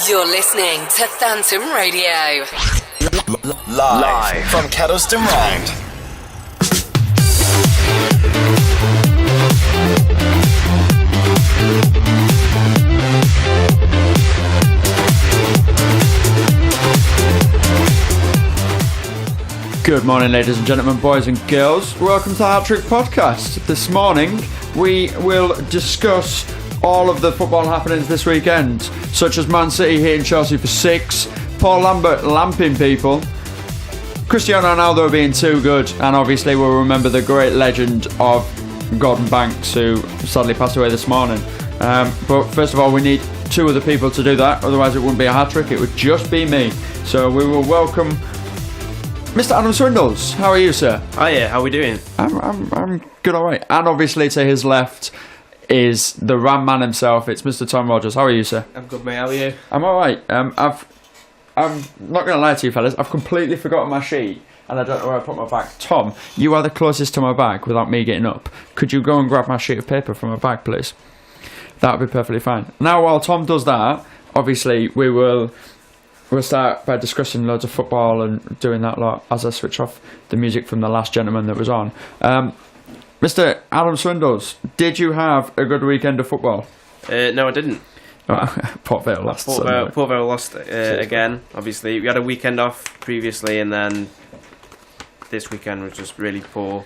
You're listening to Phantom Radio. Live from Kettleston Round. Good morning, ladies and gentlemen, boys and girls. Welcome to the Hat-Trick Podcast. This morning, we will discuss all of the football happenings this weekend, such as Man City hitting Chelsea for 6, Paul Lambert lamping people, Cristiano Ronaldo being too good, and obviously we'll remember the great legend of Gordon Banks, who sadly passed away this morning. But first of all, we need two other people to do that, otherwise it wouldn't be a hat-trick, it would just be me. So we will welcome Mr. Adam Swindles. How are you, sir? Hiya, how are we doing? I'm good, alright. And obviously to his left is the Ram man himself. It's Mr. Tom Rogers. How are you, sir? I'm good, mate. How are you? I'm alright. I'm not going to lie to you, fellas. I've completely forgotten my sheet and I don't know where I put my bag. Tom, you are the closest to my bag without me getting up. Could you go and grab my sheet of paper from my bag, please? That would be perfectly fine. Now, while Tom does that, obviously we'll start by discussing loads of football and doing that lot as I switch off the music from the last gentleman that was on. Mr. Adam Swindles, did you have a good weekend of football? No, I didn't. Port Vale lost. Port Vale lost again, obviously. We had a weekend off previously, and then this weekend was just really poor.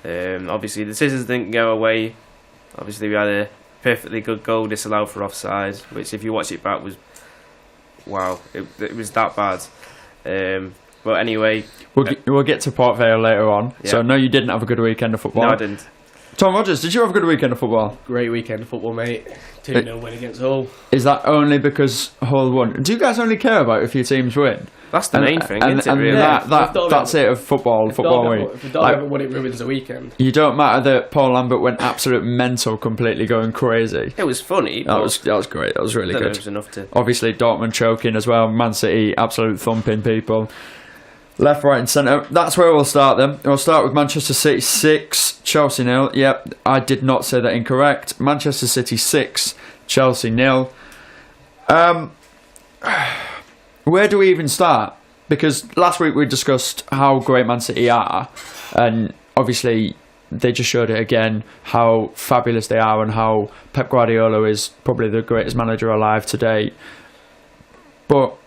Obviously, the scissors didn't go away. Obviously, we had a perfectly good goal disallowed for offside, which, if you watch it back, was... wow, it was that bad. But anyway... We'll get to Port Vale later on. Yeah. So, no, you didn't have a good weekend of football. No, I didn't. Tom Rogers, did you have a good weekend of football? Great weekend of football, mate. 2-0 win against Hull. Is that only because Hull won? Do you guys only care about if your teams win? That's the main thing, isn't it, really? That's it of football week. If you don't win, it ruins the weekend. You don't matter that Paul Lambert went absolute mental, completely going crazy. It was funny. That was great. That was really good. It was enough to... Obviously, Dortmund choking as well. Man City absolute thumping people. Left, right and centre. That's where we'll start then. We'll start with Manchester City 6, Chelsea 0. Yep, I did not say that incorrect. Manchester City 6, Chelsea 0. Where do we even start? Because last week we discussed how great Man City are, and obviously they just showed it again, how fabulous they are and how Pep Guardiola is probably the greatest manager alive today. But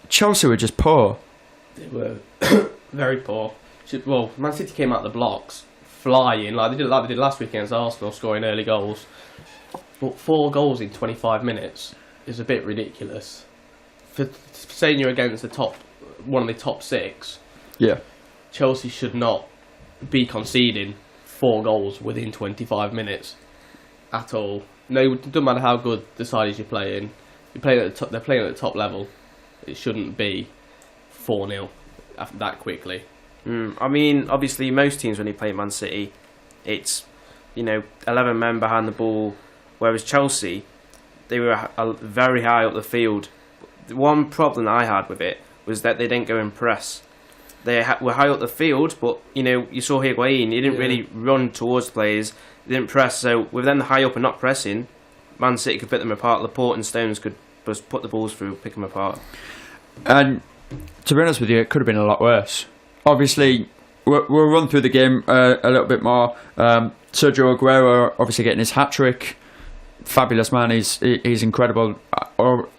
Chelsea were just poor. They were very poor. Well, Man City came out the blocks flying like they did last week against Arsenal, scoring early goals. But 4 goals in 25 minutes is a bit ridiculous. For saying you're against one of the top 6, yeah, Chelsea should not be conceding 4 goals within 25 minutes at all. No, it doesn't matter how good the side is you're playing. They're playing at the top level. It shouldn't be 4-0 that quickly. I mean, obviously, most teams when you play Man City, it's 11 men behind the ball, whereas Chelsea, they were very high up the field. The one problem I had with it was that they didn't go and press. They were high up the field, but you saw Higuain, he didn't really run towards players, they didn't press. So with them high up and not pressing, Man City could pick them apart. Laporte and Stones could just put the balls through, pick them apart. And to be honest with you, it could have been a lot worse. Obviously, we'll run through the game a little bit more. Sergio Aguero obviously getting his hat-trick. Fabulous man, he's incredible.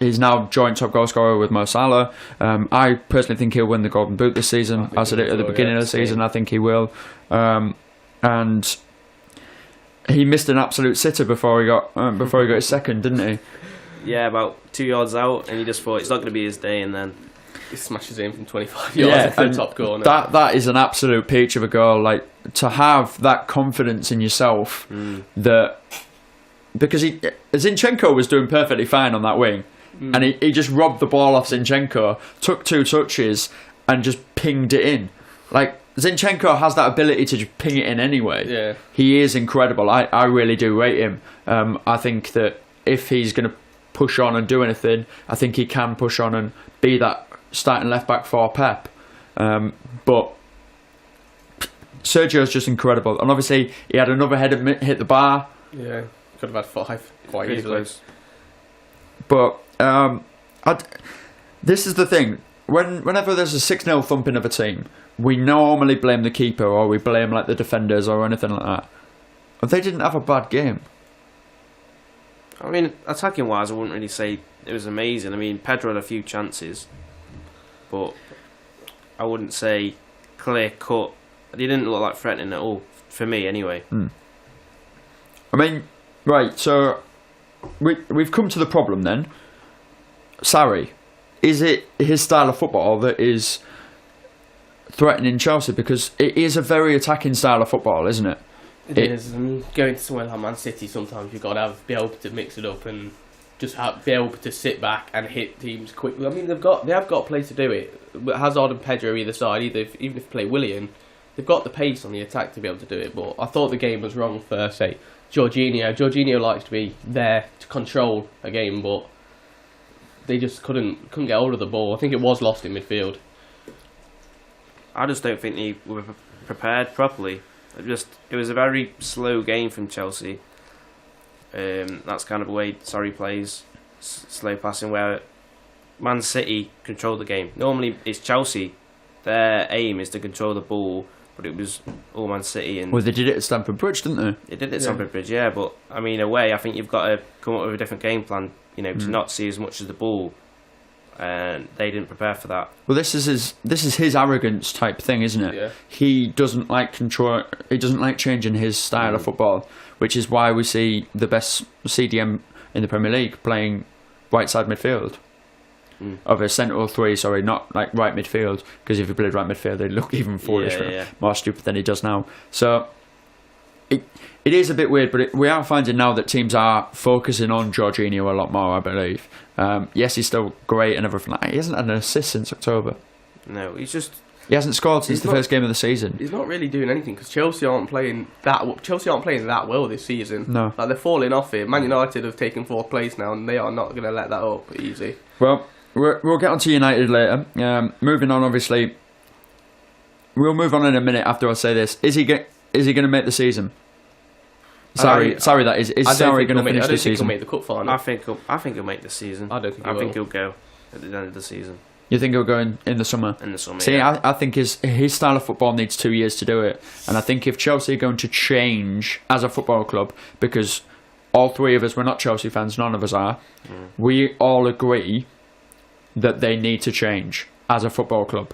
He's now joint top goal scorer with Mo Salah. I personally think he'll win the Golden Boot this season. I said it at the beginning of the season. I think he will. And he missed an absolute sitter before he got his second, didn't he? Yeah, about 2 yards out, and he just thought it's not going to be his day, and then he smashes in from 25 yards in the top corner. That is an absolute peach of a goal. Like, to have that confidence in yourself that, because Zinchenko was doing perfectly fine on that wing, and he just robbed the ball off Zinchenko, took 2 touches, and just pinged it in. Like, Zinchenko has that ability to just ping it in anyway. Yeah, he is incredible. I really do rate him. I think that if he's going to push on and do anything, I think he can push on and be that starting left back for Pep. But Sergio's just incredible, and obviously he had another header hit the bar. Yeah, could have had 5 quite really easily. close. But this is the thing. Whenever there's a 6-0 thumping of a team, we normally blame the keeper or we blame like the defenders or anything like that. But they didn't have a bad game. I mean, attacking wise, I wouldn't really say it was amazing. I mean, Pedro had a few chances, but I wouldn't say clear cut. They didn't look like threatening at all, for me anyway. I mean, right, so we've come to the problem then. Sarri, is it his style of football that is threatening Chelsea? Because it is a very attacking style of football, isn't it? It is. I mean, going to somewhere like Man City, sometimes you've got to be able to mix it up and just be able to sit back and hit teams quickly. I mean, they have got a play to do it. Hazard and Pedro either side, even if you play Willian, they've got the pace on the attack to be able to do it. But I thought the game was wrong for, say, Jorginho. Jorginho likes to be there to control a game, but they just couldn't get hold of the ball. I think it was lost in midfield. I just don't think they were prepared properly. It was a very slow game from Chelsea. That's kind of the way Sarri plays, slow passing, where Man City controlled the game. Normally it's Chelsea, their aim is to control the ball, but it was all Man City. And well, they did it at Stamford Bridge, didn't they? They did it at Stamford Bridge, yeah, but I mean, away, I think you've got to come up with a different game plan, to not see as much as the ball. And they didn't prepare for that. Well, this is his arrogance type thing, isn't it? Yeah. He doesn't like control. He doesn't like changing his style of football, which is why we see the best CDM in the Premier League playing right side midfield of a central three. Sorry, not like right midfield, because if he played right midfield, they'd look even more stupid than he does now. So it is a bit weird, but we are finding now that teams are focusing on Jorginho a lot more, I believe. Yes, he's still great and everything. He hasn't had an assist since October. No, he hasn't scored since the first game of the season. He's not really doing anything because Chelsea aren't playing that well this season. No, like they're falling off it. Man United have taken 4th place now, and they are not going to let that up easy. Well, we'll get on to United later. Moving on, obviously, we'll move on in a minute after I say this. Is he going to make the season? Sorry, that is. Is Sarri going to finish the season? I don't think he'll make the cup final. I think he'll make the season. I don't think I think he'll go at the end of the season. You think he'll go in the summer? In the summer. See, yeah. I think his style of football needs 2 years to do it, and I think if Chelsea are going to change as a football club, because all three of us, we're not Chelsea fans, none of us are, we all agree that they need to change as a football club.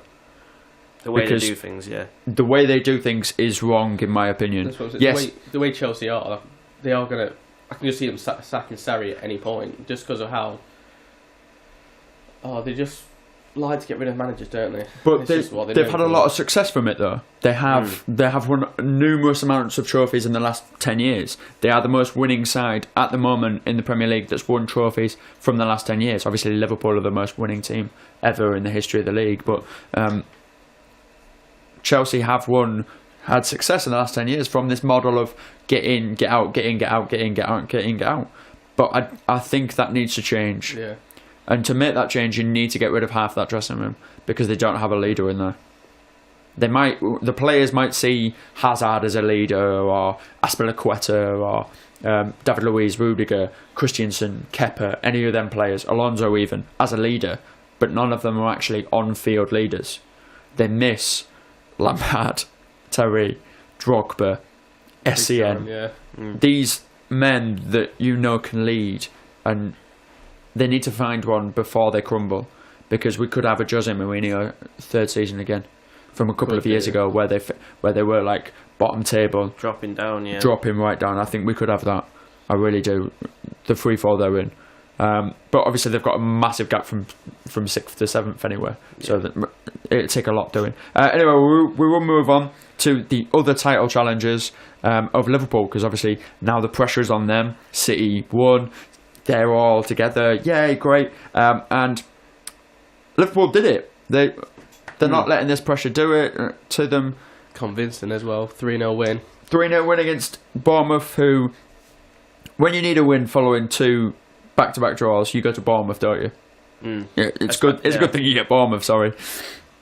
The way they do things, yeah. The way they do things is wrong, in my opinion. That's what I'm saying. Yes. The way Chelsea are, they are going to... I can just see them sacking Sarri at any point, just because of how... Oh, they just like to get rid of managers, don't they? But they've had a lot of success from it, though. They have won numerous amounts of trophies in the last 10 years. They are the most winning side at the moment in the Premier League that's won trophies from the last 10 years. Obviously, Liverpool are the most winning team ever in the history of the league, but... Chelsea have had success in the last 10 years from this model of get in, get out, get in, get out, get in, get out, get in, get out. But I think that needs to change. Yeah. And to make that change, you need to get rid of half that dressing room because they don't have a leader in there. The players might see Hazard as a leader, or Aspilicueta, or David Luiz, Rudiger, Christensen, Kepa, any of them players, Alonso even, as a leader. But none of them are actually on-field leaders. They miss Lampard, Terry, Drogba, Essien. These men that can lead, and they need to find one before they crumble, because we could have a Jose Mourinho third season again from a couple of years ago where they were like bottom table, dropping right down. I think we could have that. I really do. The free fall they're in. But obviously they've got a massive gap from 6th to 7th anyway, so it'll take a lot doing. Anyway, we will move on to the other title challengers of Liverpool, because obviously now the pressure is on them. City won, they're all together, yay, great, and Liverpool did it. They're not letting this pressure do it to them. Convincing as well, 3-0 win. 3-0 win against Bournemouth, who, when you need a win following 2 back-to-back draws, you go to Bournemouth, don't you? Yeah, it's good. It's a good thing you get Bournemouth. Sorry,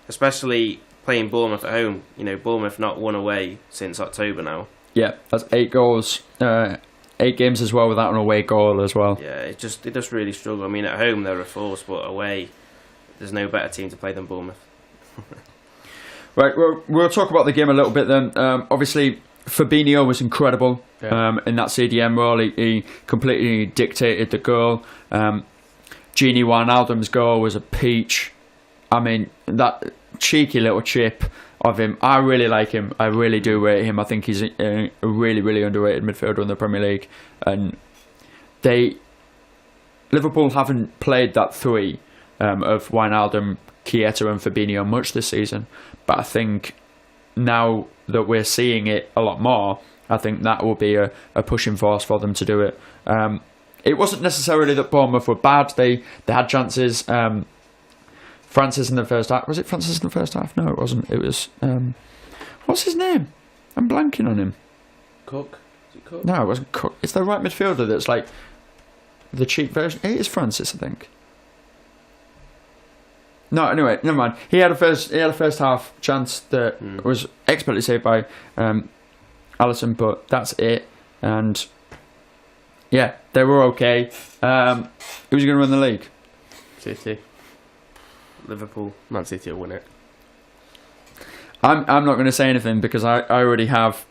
especially playing Bournemouth at home. Bournemouth not won away since October now. Yeah, that's 8 goals 8 games as well without an away goal as well. Yeah, it just really struggle. I mean, at home they're a force, but away there's no better team to play than Bournemouth. Right, we'll talk about the game a little bit then. Obviously, Fabinho was incredible in that CDM role. He completely dictated the goal. Gini Wijnaldum's goal was a peach. I mean, that cheeky little chip of him, I really like him. I really do rate him. I think he's a really, really underrated midfielder in the Premier League. And Liverpool haven't played that 3 of Wijnaldum, Chiesa and Fabinho much this season. But I think now that we're seeing it a lot more, I think that will be a pushing force for them to do it. It wasn't necessarily that Bournemouth were bad. They had chances. Francis in the first half. Was it Francis in the first half? No, it wasn't. It was... what's his name? I'm blanking on him. Cook? Is it Cook? No, it wasn't Cook. It's the right midfielder that's like the cheap version. It is Francis, I think. No, anyway, never mind. He had a first half chance that was expertly saved by Alisson, but that's it. And yeah, they were okay. Who's going to win the league? City. Liverpool. Man City will win it. I'm not going to say anything because I already have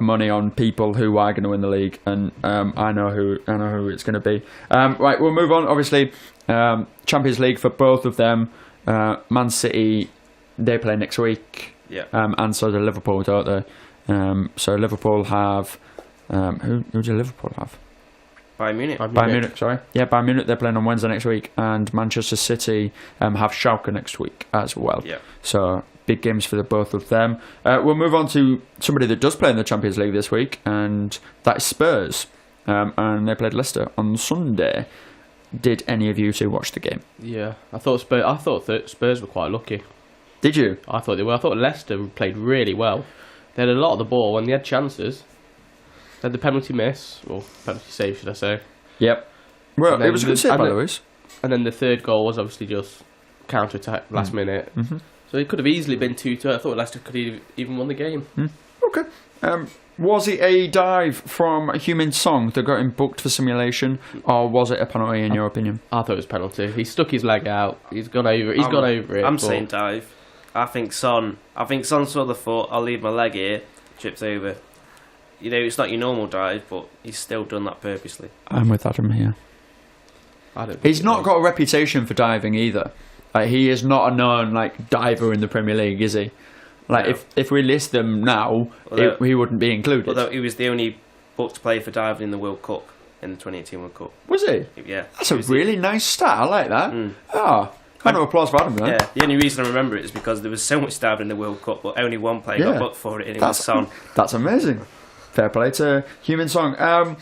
money on people who are going to win the league, and I know who it's going to be. Right, we'll move on. Obviously, Champions League for both of them. Man City, they play next week. Yeah. And so do Liverpool, don't they? So Liverpool have who do Liverpool have? Bayern Munich. Bayern Munich, sorry. Yeah, Bayern Munich, they're playing on Wednesday next week, and Manchester City have Schalke next week as well. Yeah. So big games for the both of them. We'll move on to somebody that does play in the Champions League this week, and that is Spurs. And they played Leicester on Sunday. Did any of you two watch the game? Yeah, I thought that Spurs were quite lucky. Did you? I thought they were. I thought Leicester played really well. They had a lot of the ball when they had chances. They had the penalty miss, or penalty save, should I say? Yep. Well, it was a good save by Lewis. And then the third goal was obviously just counter attack last minute. Mm-hmm. So it could have easily been 2-2. I thought Leicester could have even won the game. Okay. Was it a dive from Heung-min Son that got him booked for simulation, or was it a penalty in your opinion? I thought it was penalty. He stuck his leg out. He's gone over it. I'm saying dive. I think Son saw the foot. I'll leave my leg here. Chips over. You know, it's not your normal dive, but he's still done that purposely. I'm with Adam here. He's not got a reputation for diving either. Like, he is not a known diver in the Premier League, is he? No. If we list them now, he wouldn't be included. Although he was the only booked player for diving in the World Cup, in the 2018 World Cup. Was he? Yeah. That's a really nice stat. I like that. Kind of applause for Adam there. Yeah. The only reason I remember it is because there was so much diving in the World Cup, but only one player got booked for it, and it was Son. That's amazing. Fair play to Heung-min Son.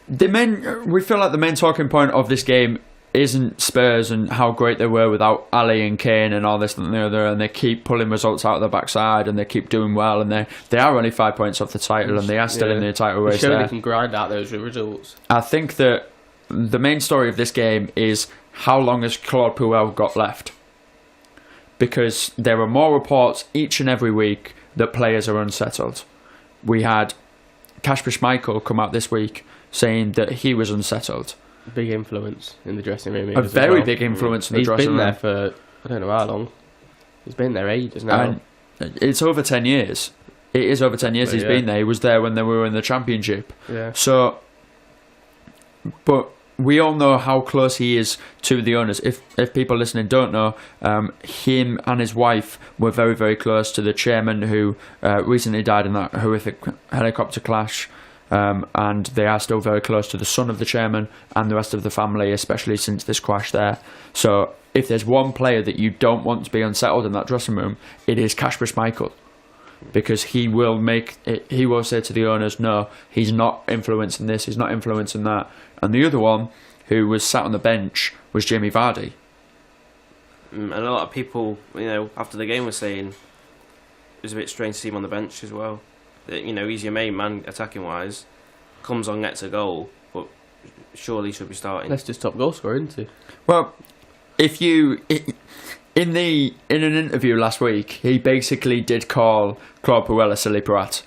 We feel like the main talking point of this game isn't Spurs and how great they were without Ali and Kane and all this and the other, and they keep pulling results out of the backside and they keep doing well, and they are only 5 points off the title and they are still in the title race. They can grind out those results. I think that the main story of this game is how long has Claude Puel got left, because there are more reports each and every week that players are unsettled. We had Kasper Schmeichel come out this week saying that he was unsettled. Big influence in the dressing room. A very big influence in the dressing room. He's been there for, I don't know how long. He's been there ages now. And it's over 10 years. It is over 10 years he's been there. He was there when they were in the Championship. Yeah. So, but we all know how close he is to the owners. If people listening don't know, him and his wife were very, very close to the chairman who recently died in that horrific helicopter crash. And they are still very close to the son of the chairman and the rest of the family, especially since this crash there. So if there's one player that you don't want to be unsettled in that dressing room, it is Kasper Schmeichel, because he will say to the owners, no, he's not influencing this, he's not influencing that. And the other one who was sat on the bench was Jamie Vardy. And a lot of people, after the game were saying it was a bit strange to see him on the bench as well. He's your main man attacking wise, comes on, gets a goal, but surely should be starting. Leicester's top goal scorer, isn't he? Well, in an interview last week, he basically did call Claude Puel a silly brat.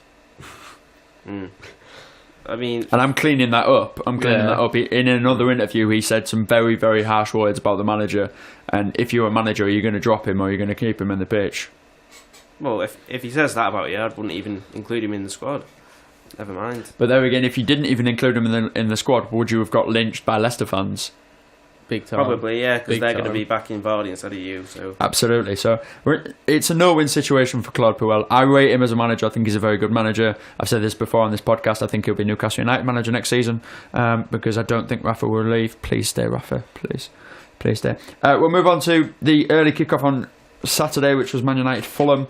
I mean, and I'm cleaning that up. In another interview, he said some very, very harsh words about the manager. And if you're a manager, are you going to drop him or are you going to keep him in the pitch? well, if he says that about you, I wouldn't even include him in the squad. Never mind. But there again, if you didn't even include him in the squad, would you have got lynched by Leicester fans? Big time. Probably, yeah, because Big they're going to time. be backing Vardy instead of you. So Absolutely. So it's a no-win situation for Claude Puel. I rate him as a manager. I think he's a very good manager. I've said this before on this podcast. I think he'll be Newcastle United manager next season because I don't think Rafa will leave. Please stay, Rafa. Please stay. We'll move on to the early kickoff on Saturday, which was Man United Fulham.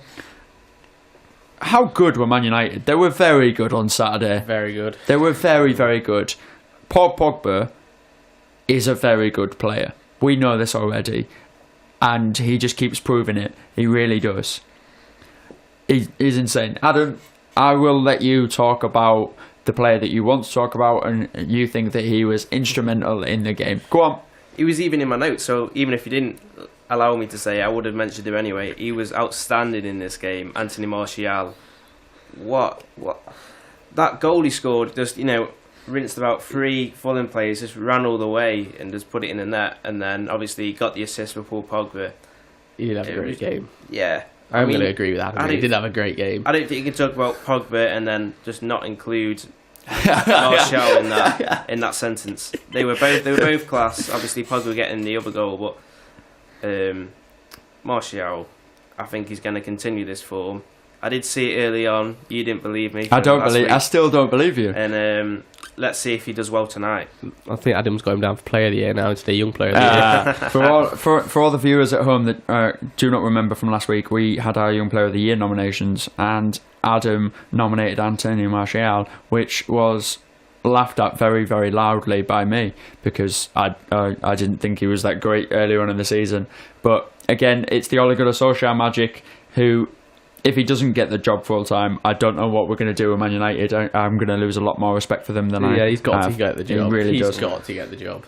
How good were Man United? They were very good on Saturday. Very good. They were very, very good. Paul Pogba is a very good player. We know this already. And he just keeps proving it. He really does. He's insane. Adam, I will let you talk about the player that you want to talk about and you think that he was instrumental in the game. Go on. he was even in my notes. So even if you didn't allow me to say, I would have mentioned him anyway. He was outstanding in this game. Anthony Martial. What that goal he scored, just rinsed about 3 Fulham players, just ran all the way and just put it in the net, and then obviously he got the assist for Paul Pogba. He did have a great game. Yeah, I'm going to agree with that. He did have a great game. I don't think you can talk about Pogba and then just not include Martial in that sentence. They were both class. Obviously Pogba getting the other goal, but Martial, I think he's going to continue this form. I did see it early on. You didn't believe me. I still don't believe you. And let's see if he does well tonight. I think Adam's going down for Player of the Year now instead of Young Player of the Year. For all the viewers at home that do not remember from last week, we had our Young Player of the Year nominations, and Adam nominated Anthony Martial, which was laughed at very, very loudly by me because I didn't think he was that great earlier on in the season. But again, it's the Ole Gunnar Solskjaer magic who, if he doesn't get the job full time, I don't know what we're going to do with Man United. I'm going to lose a lot more respect for them than I have. Yeah, he's got to get the job. He really does. He's got to get the job.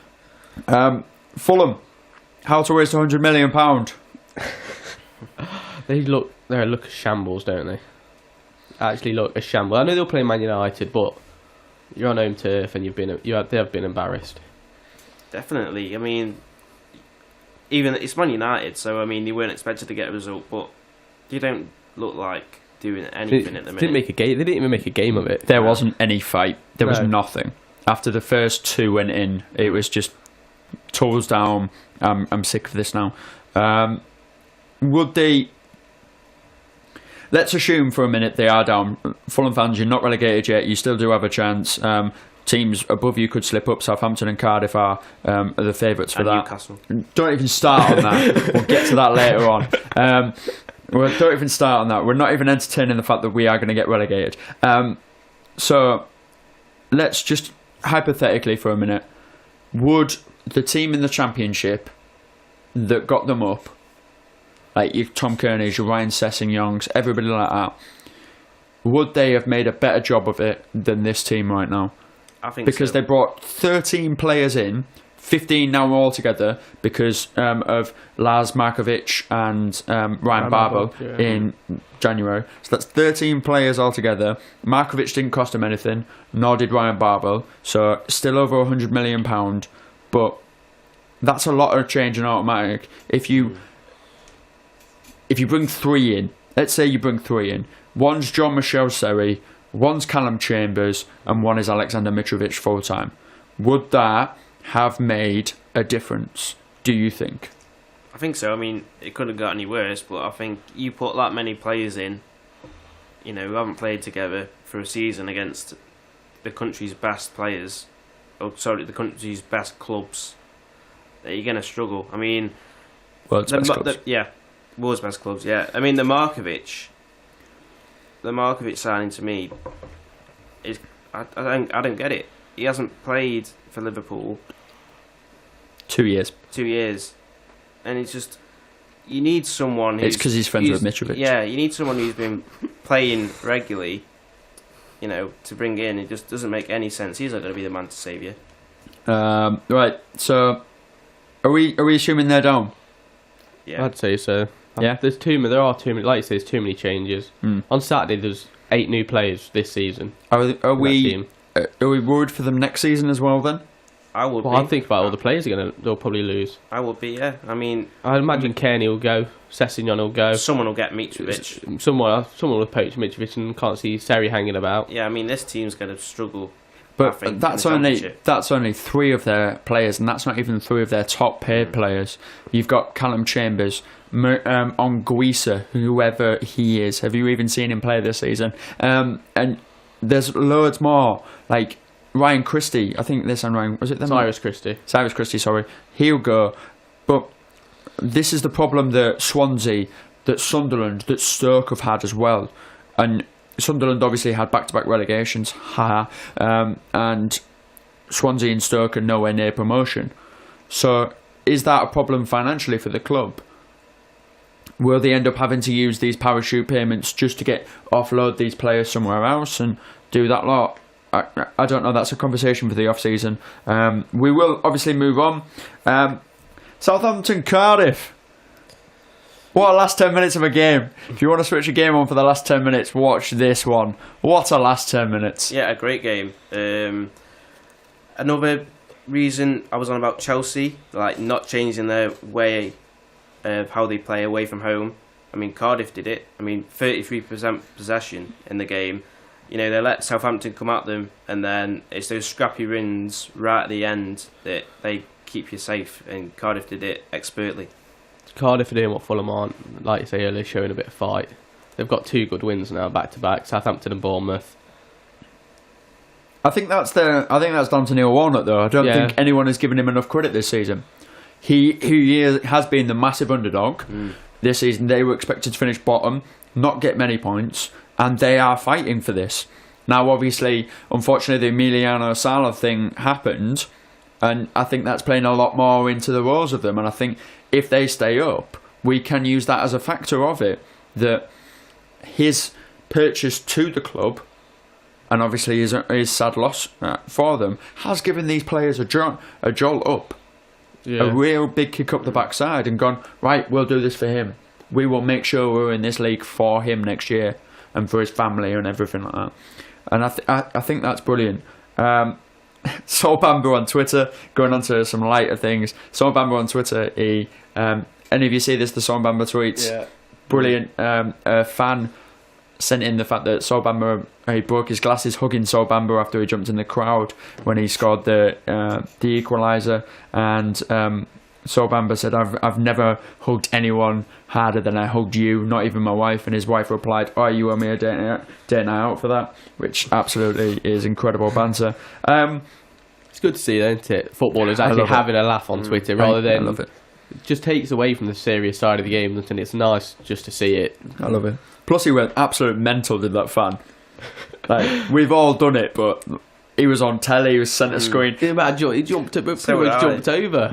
Fulham, how to waste £100 million? They look a shambles, don't they? Actually, look a shambles. I know they'll play Man United, but you're on home turf and they have been embarrassed. Definitely. I mean, even it's Man United, so I mean they weren't expected to get a result, but they don't look like doing anything at the minute. They didn't even make a game of it. There wasn't any fight. There was nothing. After the first 2 went in, it was just tools down. I'm sick of this now. Would they? Let's assume for a minute they are down. Fulham fans, you're not relegated yet. You still do have a chance. Teams above you could slip up. Southampton and Cardiff are the favourites for that. Newcastle. Don't even start on that. We'll get to that later on. Don't even start on that. We're not even entertaining the fact that we are going to get relegated. So let's just hypothetically for a minute, would the team in the Championship that got them up, like your Tom Kearney's, your Ryan Sessegnon, everybody like that, would they have made a better job of it than this team right now? I think because so. They brought 13 players in, 15 now altogether because of Lars Markovic and Ryan Babel in January. So that's 13 players altogether. Markovic didn't cost him anything, nor did Ryan Babel. So still over £100 million, but that's a lot of change in automatic. If you bring 3 in, let's say you bring 3 in, one's John Michel Sarri, one's Callum Chambers, and one is Alexander Mitrovic full time. Would that have made a difference, do you think? I think so. I mean, it could have got any worse, but I think you put that many players in, who haven't played together for a season against the country's best players, the country's best clubs, that you're going to struggle. I mean, World's best clubs. World's best clubs, yeah. I mean, the Markovic signing to me is I don't get it. He hasn't played for Liverpool 2 years. 2 years, and it's just you need someone. It's because he's friends with Mitrovic. Yeah, you need someone who's been playing regularly. To bring in, it just doesn't make any sense. He's not going to be the man to save you. Right. So, are we assuming they're down? Yeah, I'd say so. Yeah. There are too many. Like you say, there's too many changes. On Saturday, there's 8 new players this season. Are we are we worried for them next season as well then? I would Well, be. I think about all the players they'll probably lose. I would be, yeah. I mean, I imagine Kearney will go, Sessegnon will go. someone will get Mitrovic. Someone will poach Mitrovic, and can't see Sarri hanging about. Yeah, I mean, this team's going to struggle. I But think, that's in the only Championship. that's only 3 of their players, and that's not even 3 of their top paid players. You've got Callum Chambers, Onguisa, whoever he is. Have you even seen him play this season? And there's loads more, like Ryan Christie. I think this and Ryan, was it them? Cyrus Christie. Cyrus Christie, sorry. He'll go. But this is the problem that Swansea, that Sunderland, that Stoke have had as well. And Sunderland obviously had back-to-back relegations, and Swansea and Stoke are nowhere near promotion. So is that a problem financially for the club? Will they end up having to use these parachute payments just to offload these players somewhere else and do that lot? I don't know. That's a conversation for the off-season. We will obviously move on. Southampton, Cardiff. What a last 10 minutes of a game. If you want to switch a game on for the last 10 minutes, watch this one. What a last 10 minutes. Yeah, a great game. Another reason I was on about Chelsea, like not changing their way of how they play away from home. I mean, Cardiff did it. I mean, 33% possession in the game. You know, they let Southampton come at them, and then it's those scrappy wins right at the end that they keep you safe, and Cardiff did it expertly. Cardiff are doing what Fulham aren't, like you say earlier, showing a bit of fight. They've got 2 good wins now, back to back, Southampton and Bournemouth. I think that's down to Neil Warnock, though. I don't think anyone has given him enough credit this season. He has been the massive underdog this season. They were expected to finish bottom, not get many points, and they are fighting for this. Now, obviously, unfortunately, the Emiliano Sala thing happened, and I think that's playing a lot more into the roles of them. And I think if they stay up, we can use that as a factor of it, that his purchase to the club, and obviously his sad loss for them, has given these players a jolt up. Yeah. A real big kick up the backside, and gone, right, we'll do this for him. We will make sure we're in this league for him next year and for his family and everything like that. And I think that's brilliant. Saul Bamber on Twitter, going on to some lighter things. Saul Bamber on Twitter, any of you see this, the Saul Bamber tweets? Yeah. Brilliant. A fan sent in the fact that Saul Bamber, he broke his glasses hugging Saul Bamber after he jumped in the crowd when he scored the equaliser, and Saul Bamber said, I've never hugged anyone harder than I hugged you, not even my wife. And his wife replied, oh, you owe me a date night out for that, which absolutely is incredible banter. It's good to see, isn't it? Footballers actually having a laugh on Twitter rather than... I love it. It just takes away from the serious side of the game, and it's nice just to see it. I love it. Plus, he went absolute mental, did that fan. Like, we've all done it, but he was on telly, he was centre screen. He jumped over.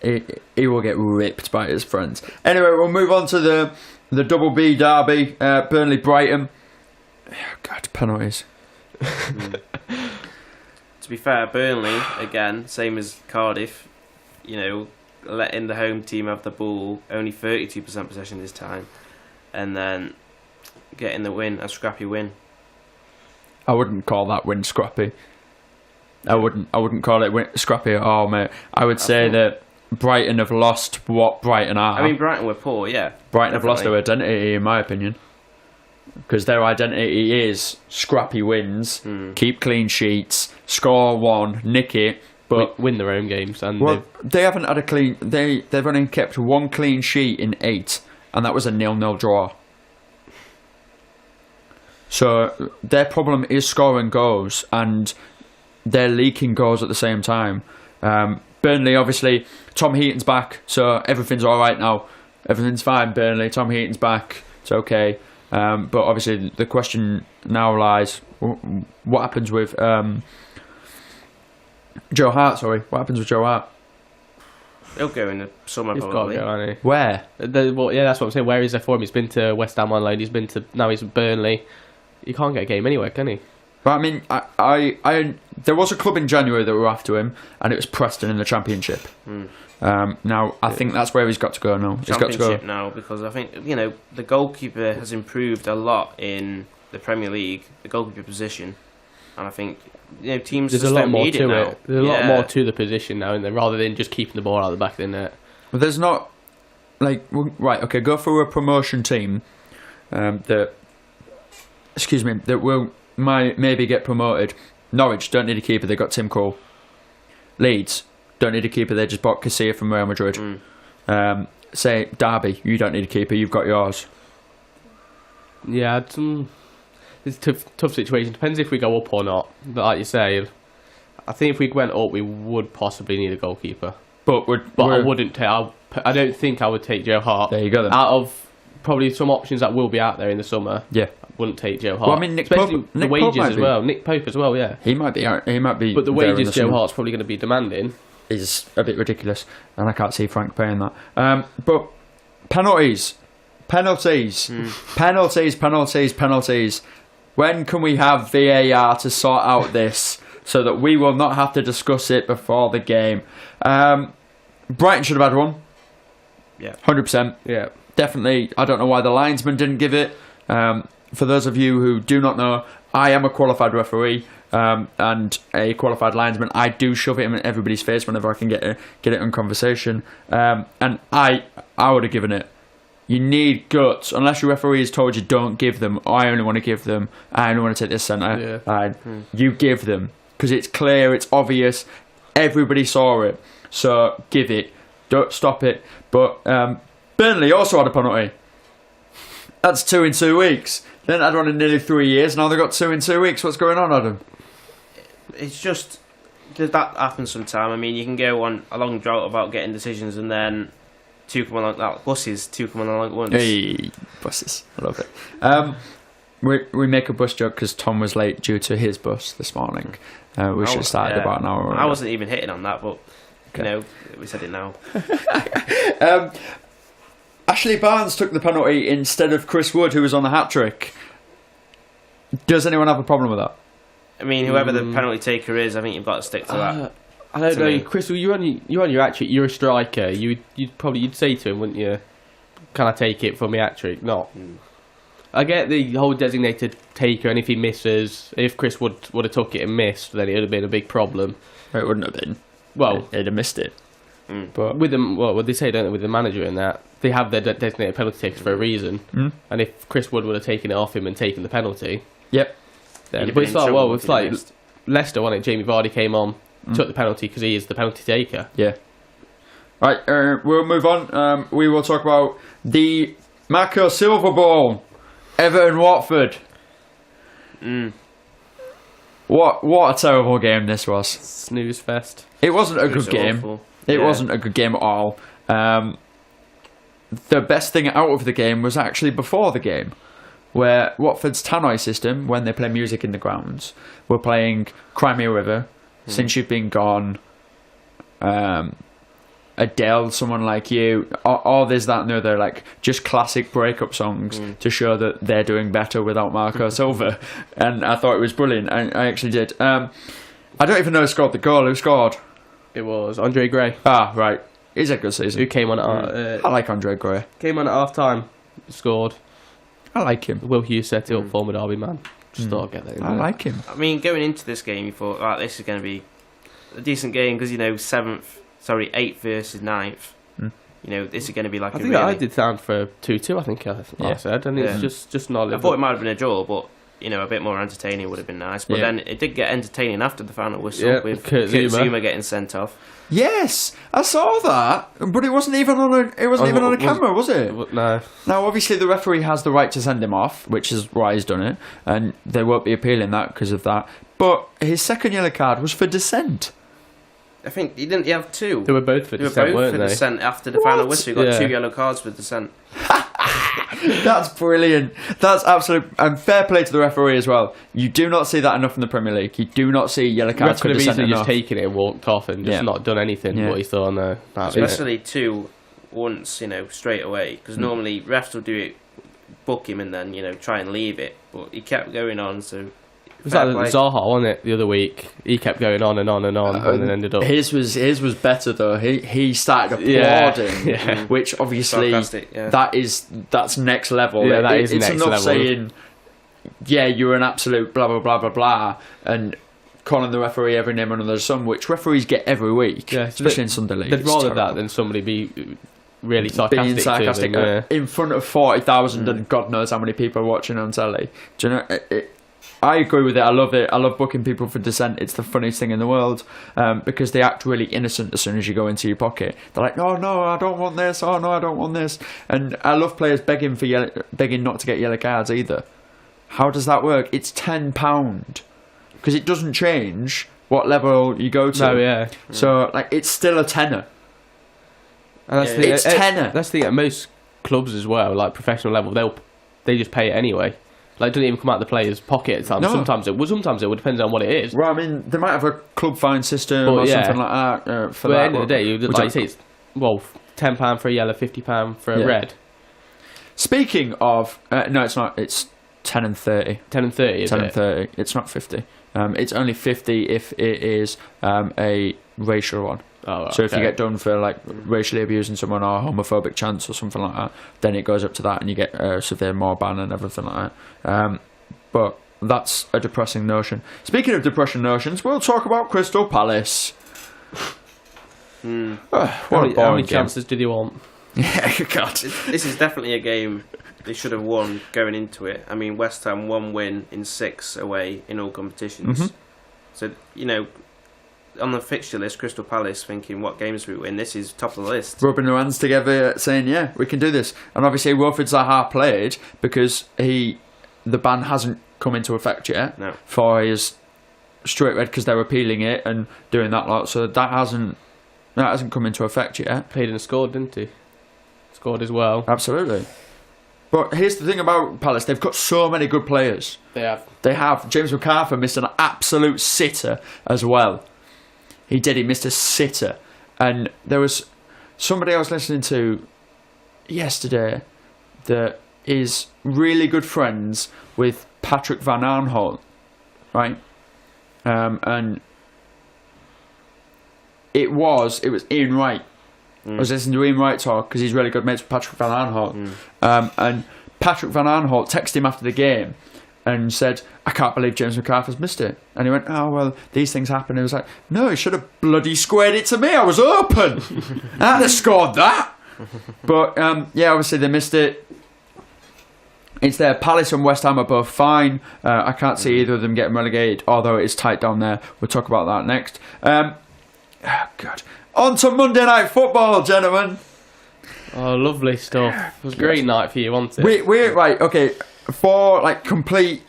He will get ripped by his friends. Anyway, we'll move on to the double B derby, Burnley-Brighton. Oh, God, penalties. To be fair, Burnley, again, same as Cardiff, you know, letting the home team have the ball, only 32% possession this time, and then getting the win, a scrappy win. I wouldn't call that win scrappy. I wouldn't call it scrappy at all, mate. I would say that Brighton have lost what Brighton are. I mean, Brighton were poor, yeah. Brighton have lost their identity, in my opinion. Because their identity is scrappy wins, keep clean sheets, score one, nick it, but win their own games. And they haven't had a clean. They've only kept one clean sheet in 8, and that was a 0-0 draw. So their problem is scoring goals, and they're leaking goals at the same time. Burnley, obviously, Tom Heaton's back, so everything's all right now. Everything's fine, Burnley. Tom Heaton's back. It's okay. But obviously the question now lies, what happens with Joe Hart, What happens with Joe Hart? He'll go in the summer, he's probably. Got to go, hasn't he? Where? Yeah, that's what I'm saying. Where is there for him? He's been to West Ham on loan. Now he's at Burnley. He can't get a game anywhere, can he? But I mean, I there was a club in January that were after him, and it was Preston in the Championship. Now I think that's where he's got to go now. He's got to go now, because I think, you know, the goalkeeper has improved a lot in the Premier League. The goalkeeper position, and I think teams there's just a lot don't more need to it now. it. There's a lot more to the position now, rather than just keeping the ball out of the back of the net. But there's not right. Okay, go through a promotion team that will maybe get promoted. Norwich don't need a keeper. They got Tim Krul. Leeds don't need a keeper. They just bought Casilla from Real Madrid. Say Derby, you don't need a keeper. You've got yours. Yeah, it's a tough situation. Depends if we go up or not. But like you say, I think if we went up, we would possibly need a goalkeeper. But I wouldn't take. I don't think I would take Joe Hart. There you go. Then. Out of probably some options that will be out there in the summer, I wouldn't take Joe Hart. Well, I mean, especially the wages as well. Nick Pope as well. Yeah, he might be. But the wages Joe Hart's probably going to be demanding is a bit ridiculous, and I can't see Frank paying that. But penalties. When can we have VAR to sort out this so that we will not have to discuss it before the game? Brighton should have had one. Yeah. 100%. Yeah. Definitely. I don't know why the linesman didn't give it. For those of you who do not know, I am a qualified referee and a qualified linesman. I do shove it in everybody's face whenever I can get it in conversation. And I would have given it. You need guts. Unless your referee has told you don't give them, I only want to give them, I only want to take this centre. You give them. Because it's clear, it's obvious, everybody saw it. So give it. Don't stop it. But Burnley also had a penalty. That's 2 in 2 weeks. They hadn't had one in nearly 3 years. Now they've got 2 in 2 weeks. What's going on, Adam? It's just that happens sometimes. I mean, you can go on a long drought about getting decisions, and then two come along like buses. Two come along at once. Hey, buses! I love it. We make a bus joke because Tom was late due to his bus this morning. We should have started about an hour. I wasn't even hitting on that, but we said it now. Ashley Barnes took the penalty instead of Chris Wood, who was on the hat-trick. Does anyone have a problem with that? I mean, whoever the penalty taker is, I think you've got to stick to that. I don't know, Chris. You're on your hat-trick. You're a striker. You'd say to him, wouldn't you? Can I take it from my hat-trick? No. I get the whole designated taker, and if he misses, if Chris would have took it and missed, then it would have been a big problem. It wouldn't have been. Well, he'd have missed it. But with them, what they say, don't they, with the manager in that, they have their designated penalty takers for a reason. And if Chris Wood would have taken it off him and taken the penalty, then but it's like Leicester, wasn't it? Jamie Vardy came on, took the penalty because he is the penalty taker. Yeah. Right, we'll move on. We will talk about the Marco Silva Bowl, Everton Watford. What a terrible game this was. Snooze fest. It wasn't a good game. Awful. It wasn't a good game at all. The best thing out of the game was actually before the game, where Watford's Tannoy system, when they play music in the grounds, were playing Crimea River, Since You've Been Gone, Adele, Someone Like You, all this, that and the other, like just classic breakup songs to show that they're doing better without Marco Silva. And I thought it was brilliant. I actually did. I don't even know who scored the goal. Who scored? It was Andre Gray. Ah, right. He's a good season. Who came on at I like Andre Gray. Came on at half time, scored. I like him. Will Hughes set it up, former Derby man. Just thought I'd get that in. I like him. I mean, going into this game, you thought, this is going to be a decent game because 8th versus 9th. This is going to be like I think I did sound for 2-2. I think I said, and it's just not. I thought it might have been a draw, but a bit more entertaining would have been nice. But then it did get entertaining after the final whistle with Kurt Zuma getting sent off. Yes, I saw that, but it wasn't even on a camera, was it? No. Now, obviously, the referee has the right to send him off, which is why he's done it, and they won't be appealing that because of that. But his second yellow card was for dissent. I think he didn't have two. They were both for dissent, weren't they? Dissent after the final whistle. He got 2 yellow cards for dissent. That's brilliant. That's absolute. And fair play to the referee as well. You do not see that enough in the Premier League. You do not see yellow cards for dissent enough. Just taken it and walked off and just not done anything. What he thought, no. Especially 2 once, straight away. Because normally refs will do it, book him and then, try and leave it. But he kept going on, so... It was like Zaha, wasn't it, the other week? He kept going on and on and on, and then ended up... His was better, though. He started applauding, which obviously, that's next level. Yeah, that is next level. It's enough saying, yeah, you're an absolute blah blah blah blah blah, and calling the referee every name under the sun, which referees get every week, especially in Sunderland. They'd rather that than somebody be really sarcastic, being sarcastic to them, in front of 40,000 and God knows how many people are watching on telly. Do you know? I agree with it. I love it. I love booking people for dissent. It's the funniest thing in the world, because they act really innocent as soon as you go into your pocket. They're like, "Oh no, I don't want this. Oh no, I don't want this." And I love players begging not to get yellow cards either. How does that work? It's £10 because it doesn't change what level you go to. No, yeah. So like, it's still a tenner. And that's It's tenner. That's the thing at most clubs as well, like professional level, they just pay it anyway. Like, it doesn't even come out of the player's pocket at times. No. Sometimes it will, depends on what it is. Well, I mean, they might have a club fine system or something like that for but that. at the end of the day, like you say, it's, well, £10 for a yellow, £50 for a red. Speaking of... no, it's not. It's 10 and 30. 10 and 30, is 10 it? and 30. It's not 50. It's only 50 if it is a racial one. Oh, so if you get done for like racially abusing someone or homophobic chants or something like that, then it goes up to that and you get a severe more ban and everything like that. But that's a depressing notion. Speaking of depressing notions, we'll talk about Crystal Palace. What How a many boring game. chances did you want? Yeah, God. This is definitely a game they should have won going into it. I mean, West Ham 1 win in 6 away in all competitions. Mhm. So, you know, on the fixture list, Crystal Palace thinking, what games we win? This is top of the list. Rubbing their hands together saying, yeah, we can do this. And obviously Wilfried Zaha played because the ban hasn't come into effect yet for his straight red because they're appealing it and doing that lot. So that hasn't come into effect yet. Played and scored, didn't he? Scored as well. Absolutely. But here's the thing about Palace, they've got so many good players. They have. They have. James McCarthy missed an absolute sitter as well. He did. He missed a sitter. And there was somebody I was listening to yesterday that is really good friends with Patrick Van Aanholt, right? And it was Ian Wright. I was listening to Ian Wright talk because he's really good mates with Patrick Van Aanholt. And Patrick Van Aanholt texted him after the game and said, I can't believe James McCarthy's missed it. And he went, oh, well, these things happen. And he was like, no, he should have bloody squared it to me. I was open. I'd have scored that. But, yeah, obviously they missed it. It's there. Palace and West Ham are both fine. I can't see either of them getting relegated, although it is tight down there. We'll talk about that next. God. On to Monday Night Football, gentlemen. Oh, lovely stuff. It was a great night for you, wasn't it? We're right, okay. For like complete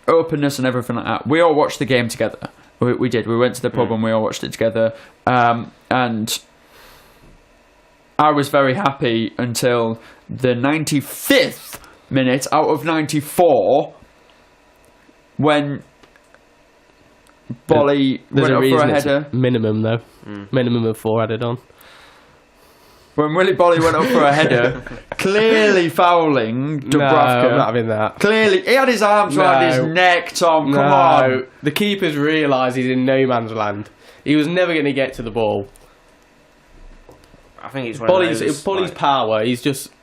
openness and everything like that, we all watched the game together. We did. We went to the pub and we all watched it together. And I was very happy until the 95th minute out of 94 when Bolly went up for a header. Minimum, though. Minimum of 4 added on. When Willy Bolly went up for a header, clearly fouling Dubravka. No, I'm not having that. Clearly, he had his arms around his neck, Tom. Come on. The keeper's realised he's in no man's land. He was never going to get to the ball. I think it's one of those... Bolly's power, he's just...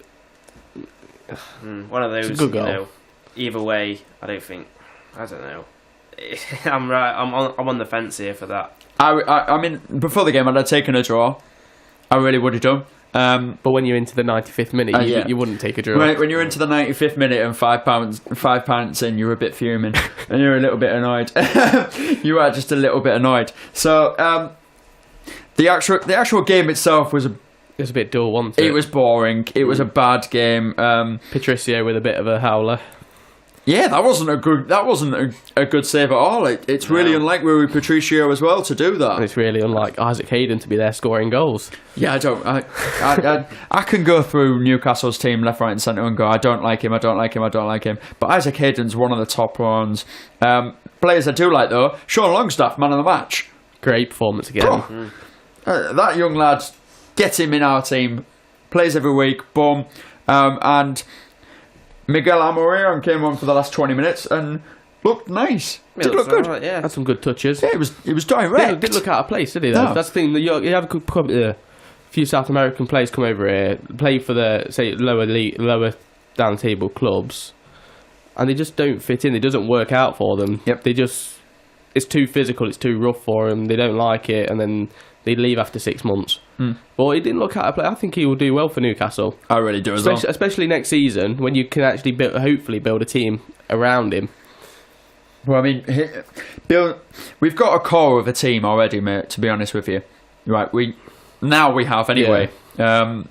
one of those, it's a good goal. You know, either way, I don't know. I'm right. I'm on the fence here for that. I mean, before the game, I'd have taken a draw. I really would have done. But when you're into the 95th minute, you wouldn't take a draw. When you're into the 95th minute and £5 in, you're a bit fuming and you're a little bit annoyed. You are just a little bit annoyed. So the actual game itself was it was a bit dull, wasn't it? It was boring. It was a bad game. Patricio with a bit of a howler. Yeah, that wasn't a good save at all. It's really unlike Rui Patricio as well to do that. And it's really unlike Isaac Hayden to be there scoring goals. Yeah, I can go through Newcastle's team left, right and centre and go, I don't like him. But Isaac Hayden's one of the top ones. Players I do like though, Sean Longstaff, man of the match. Great performance again. That young lad, get him in our team. Plays every week, boom. And Miguel Almiron came on for the last 20 minutes and looked nice. Did look good. Right, yeah. Had some good touches. Yeah, it was direct. Didn't look out of place, did he? Though? No. That's the thing. You have a few South American players come over here, play for the lower down table clubs, and they just don't fit in. It doesn't work out for them. Yep. It's too physical, it's too rough for them, they don't like it, and then they leave after 6 months. But he didn't look out of play. I think he will do well for Newcastle. I really do as well. Especially next season, when you can actually hopefully build a team around him. Well, I mean, we've got a core of a team already, mate, to be honest with you. Right, we have anyway. Yeah.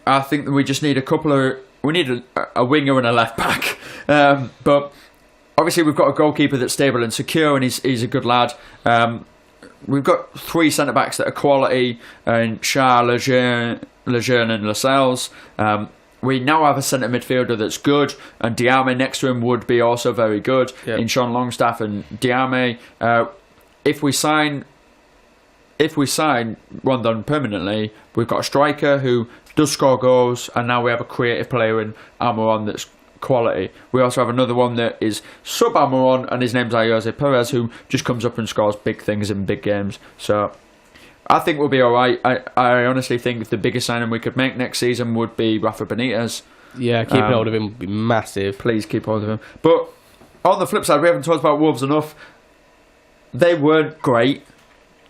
I think that we just need we need a winger and a left back. But obviously we've got a goalkeeper that's stable and secure, and he's a good lad. We've got 3 centre backs that are quality, and Shah, Lejeune and Lascelles. We now have a centre midfielder that's good, and Diame next to him would be also very good. Yep. In Sean Longstaff and Diame. If we sign one done permanently, we've got a striker who does score goals, and now we have a creative player in Almiron that's quality. We also have another one that is sub Almiron, and his name's Jose Perez, who just comes up and scores big things in big games. So I think we'll be alright. I honestly think the biggest signing we could make next season would be Rafa Benitez. Yeah, keeping hold of him would be massive. Please keep hold of him. But on the flip side, we haven't talked about Wolves enough. They weren't great.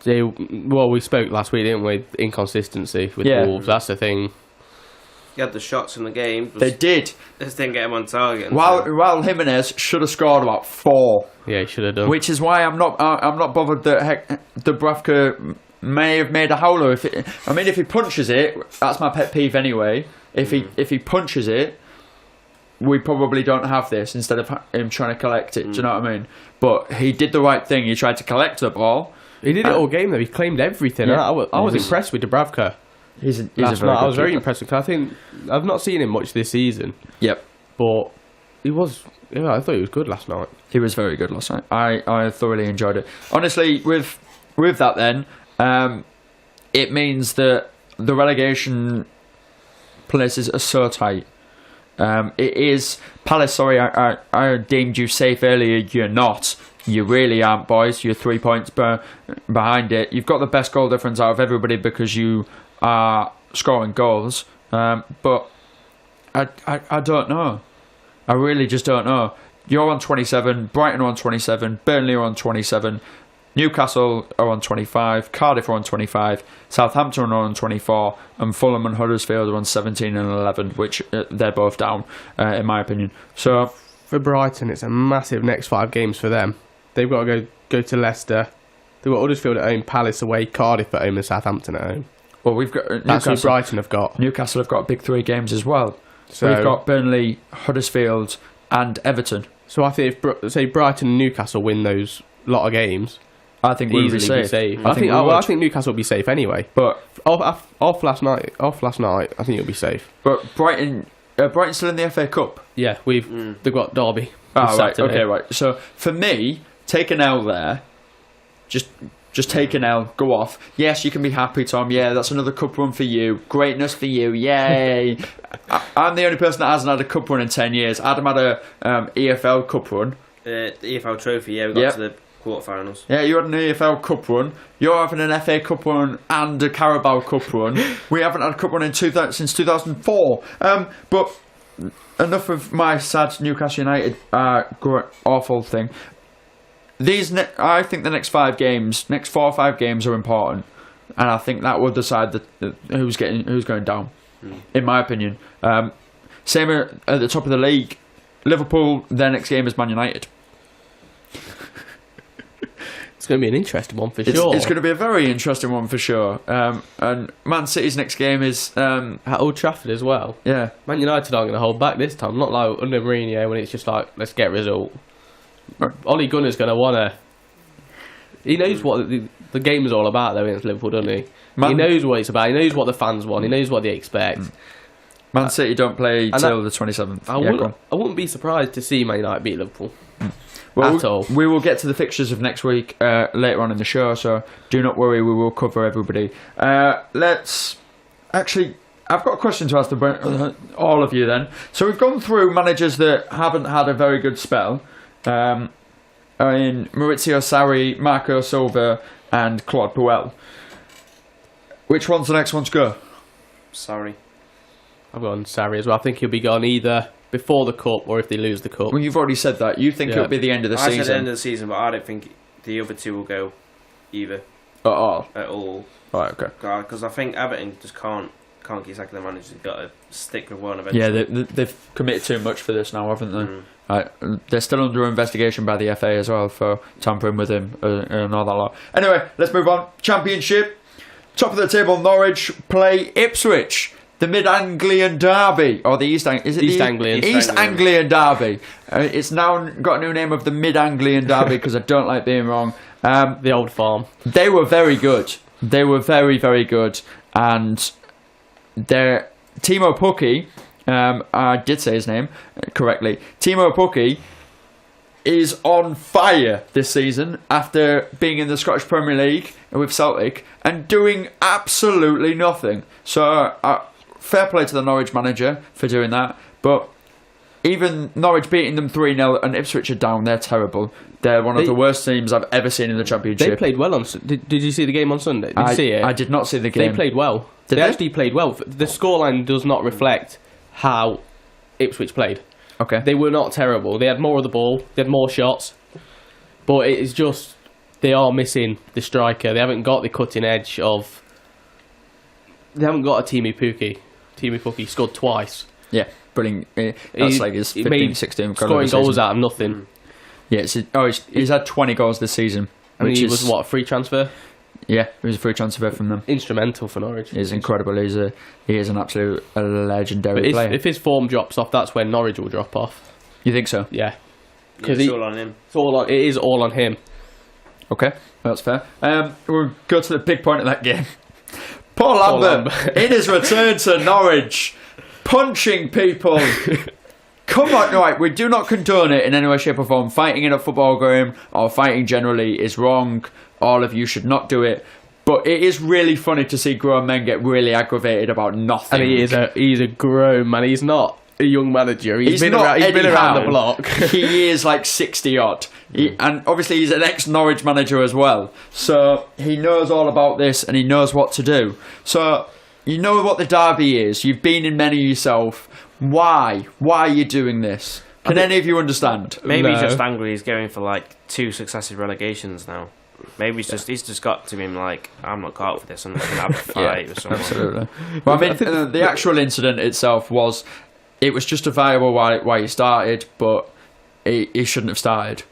We spoke last week, didn't we? Inconsistency with Wolves. That's the thing. He had the shots in the game. They did. Just didn't get him on target. While Jimenez should have scored about 4. Yeah, he should have done. Which is why I'm not bothered that Dubravka may have made a howler. If he punches it, that's my pet peeve anyway. If he punches it, we probably don't have this, instead of him trying to collect it. Do you know what I mean? But he did the right thing. He tried to collect the ball. He did it all game though. He claimed everything. Yeah. I was impressed with Dubravka. I was very impressed because I think I've not seen him much this season. Yep. But he was. Yeah, I thought he was good last night. He was very good last night. I thoroughly enjoyed it. Honestly, with that then, it means that the relegation places are so tight. It is Palace. Sorry, I deemed you safe earlier. You're not. You really aren't, boys. You're 3 points behind it. You've got the best goal difference out of everybody because you are scoring goals. But I don't know. I really just don't know. You're on 27. Brighton are on 27. Burnley are on 27. Newcastle are on 25. Cardiff are on 25. Southampton are on 24. And Fulham and Huddersfield are on 17 and 11, which they're both down, in my opinion. So for Brighton, it's a massive next 5 games for them. They've got to go to Leicester. They've got Huddersfield at home, Palace away, Cardiff at home, and Southampton at home. Well, we've got that's who Brighton have got. Newcastle have got big 3 games as well. So we've got Burnley, Huddersfield, and Everton. So I think if Brighton and Newcastle win those lot of games, I think we'll be safe. I think Newcastle will be safe anyway. But off last night, I think it'll be safe. But Brighton still in the FA Cup. Yeah, they've got Derby. Right, okay, right. So for me, take an L there. Just take an L, go off. Yes, you can be happy, Tom. Yeah, that's another cup run for you. Greatness for you. Yay. I'm the only person that hasn't had a cup run in 10 years. Adam had a EFL cup run. The EFL trophy, yeah, we got to the quarterfinals. Yeah, you had an EFL cup run. You're having an FA Cup run and a Carabao Cup run. We haven't had a cup run since 2004. But enough of my sad Newcastle United awful thing. I think the next 4 or 5 games are important, and I think that will decide who's going down. In my opinion, same at the top of the league. Liverpool, their next game is Man United. It's going to be an interesting one for sure. It's going to be a very interesting one for sure. And Man City's next game is at Old Trafford as well. Yeah, Man United aren't going to hold back this time. Not like under Mourinho when it's just like let's get a result. Ole Gunnar's going to want to. He knows what the game is all about though against Liverpool, doesn't he? He knows what it's about. He knows what the fans want. He knows what they expect. Man City don't play till the 27th. I wouldn't be surprised to see Man United beat Liverpool. Well, at all. We will get to the fixtures of next week later on in the show, so do not worry, we will cover everybody. I've got a question to ask all of you then. So we've gone through managers that haven't had a very good spell. In Maurizio Sarri, Marco Silva and Claude Puel. Which one's the next one to go? Sorry. I've gone Sarri as well. I think he'll be gone either before the cup or if they lose the cup. Well, you've already said that. You think it'll be the end of the I season. said the end of the season, but I don't think the other two will go either. At all? At all. Right, okay. Because I think Everton just can't keep sacking their manager. They've got to stick with one eventually. Yeah, they've committed too much for this now, haven't they? Right, they're still under investigation by the FA as well for tampering with him and all that lot. Anyway, let's move on. Championship. Top of the table, Norwich play Ipswich. The Mid-Anglian Derby, or the East Anglian Derby. It's now got a new name of the Mid-Anglian Derby because I don't like being wrong. The Old Farm. They were very good. They were very, very good. And their Timo Pukki, I did say his name correctly. Timo Pukki is on fire this season after being in the Scottish Premier League with Celtic and doing absolutely nothing. So, fair play to the Norwich manager for doing that. But even Norwich beating them 3-0 and Ipswich are down, they're terrible. They're one of the worst teams I've ever seen in the Championship. They played well on... Did you see the game on Sunday? Did you see it? I did not see the game. They played well. They actually played well. The scoreline does not reflect how Ipswich played. Okay. They were not terrible. They had more of the ball. They had more shots. But it is just... They are missing the striker. They haven't got the cutting edge of... They haven't got a Timo Pukki. Timo Pukki scored twice. Yeah, brilliant. That's like his 15, 16 scoring goals out of nothing. Yeah, he's had 20 goals this season. And he was, a free transfer? Yeah, it was a free transfer from them. Instrumental for Norwich. He's incredible. He is an absolute legendary player. If his form drops off, that's when Norwich will drop off. You think so? Yeah. It's all on him. It is all on him. Okay, that's fair. We'll go to the big point of that game. Paul Lambert, in his return to Norwich, punching people. Come on, right, we do not condone it in any way, shape or form. Fighting in a football game or fighting generally is wrong. All of you should not do it. But it is really funny to see grown men get really aggravated about nothing. And he's a grown man. He's not a young manager. He's been around the block. He is like 60 odd. And obviously he's an ex-Norwich manager as well. So he knows all about this and he knows what to do. So you know what the derby is. You've been in many yourself. Why? Why are you doing this? Can any of you understand? Maybe he's just angry. He's going for like 2 successive relegations now. Maybe he's just got to him like, I'm not caught for this. I'm not going to have a fight with someone. Absolutely. Well, I mean, the actual incident itself was just justifiable why he started, but he shouldn't have started.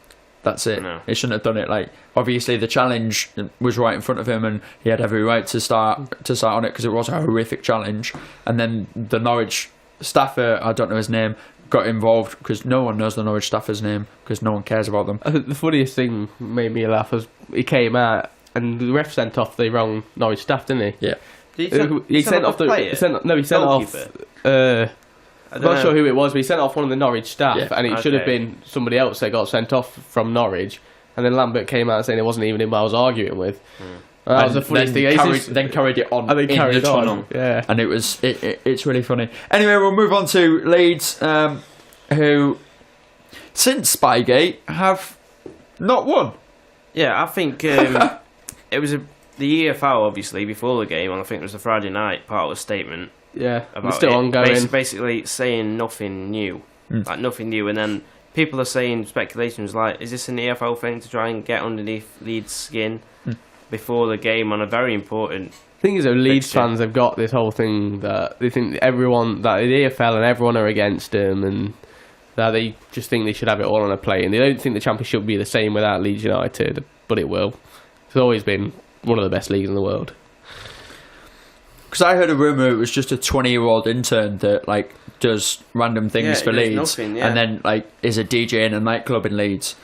That's it. No. He shouldn't have done it. Like, obviously, the challenge was right in front of him, and he had every right to start on it because it was a horrific challenge. And then the Norwich staffer, I don't know his name, got involved because no one knows the Norwich staffer's name because no one cares about them. I think the funniest thing made me laugh was he came out and the ref sent off the wrong Norwich staff, didn't he? Yeah. He sent off the sent off. I'm not sure who it was, but he sent off one of the Norwich staff, and it should have been somebody else that got sent off from Norwich. And then Lambert came out saying it wasn't even him I was arguing with. That was the funniest thing. Then carried it on in the tunnel. Yeah. And it's really funny. Anyway, we'll move on to Leeds, who, since Spygate, have not won. Yeah, I think it was the EFL, obviously, before the game, and I think it was the Friday night part of the statement. Yeah, about it's still ongoing. Basically saying nothing new. Like, nothing new. And then people are saying, speculations like, is this an EFL thing to try and get underneath Leeds' skin before the game on a very important... The thing is, though, Leeds fans have got this whole thing that they think everyone, that the EFL and everyone are against them, and that they just think they should have it all on a plate. And they don't think the Championship will be the same without Leeds United, but it will. It's always been one of the best leagues in the world. Because I heard a rumour it was just a 20-year-old intern that like does random things for Leeds, and then like is a DJ in a nightclub in Leeds.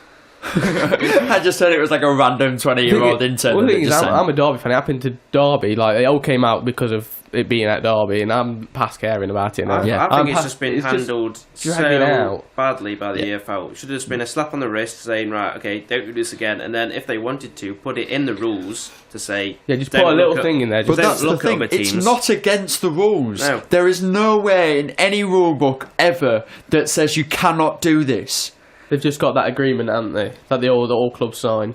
I just heard it was like a random 20-year-old intern. Well, the thing is, I'm a Derby fan. It happened to Derby. Like, it all came out because of it being at Derby, and I'm past caring about it now. I think it's just been handled so badly by the EFL. It should have just been a slap on the wrist saying, right, okay, don't do this again. And then if they wanted to, put it in the rules to say... Yeah, just put a little thing in there. But that's the thing, it's not against the rules. No. There is nowhere in any rule book ever that says you cannot do this. They've just got that agreement, haven't they? That all clubs sign.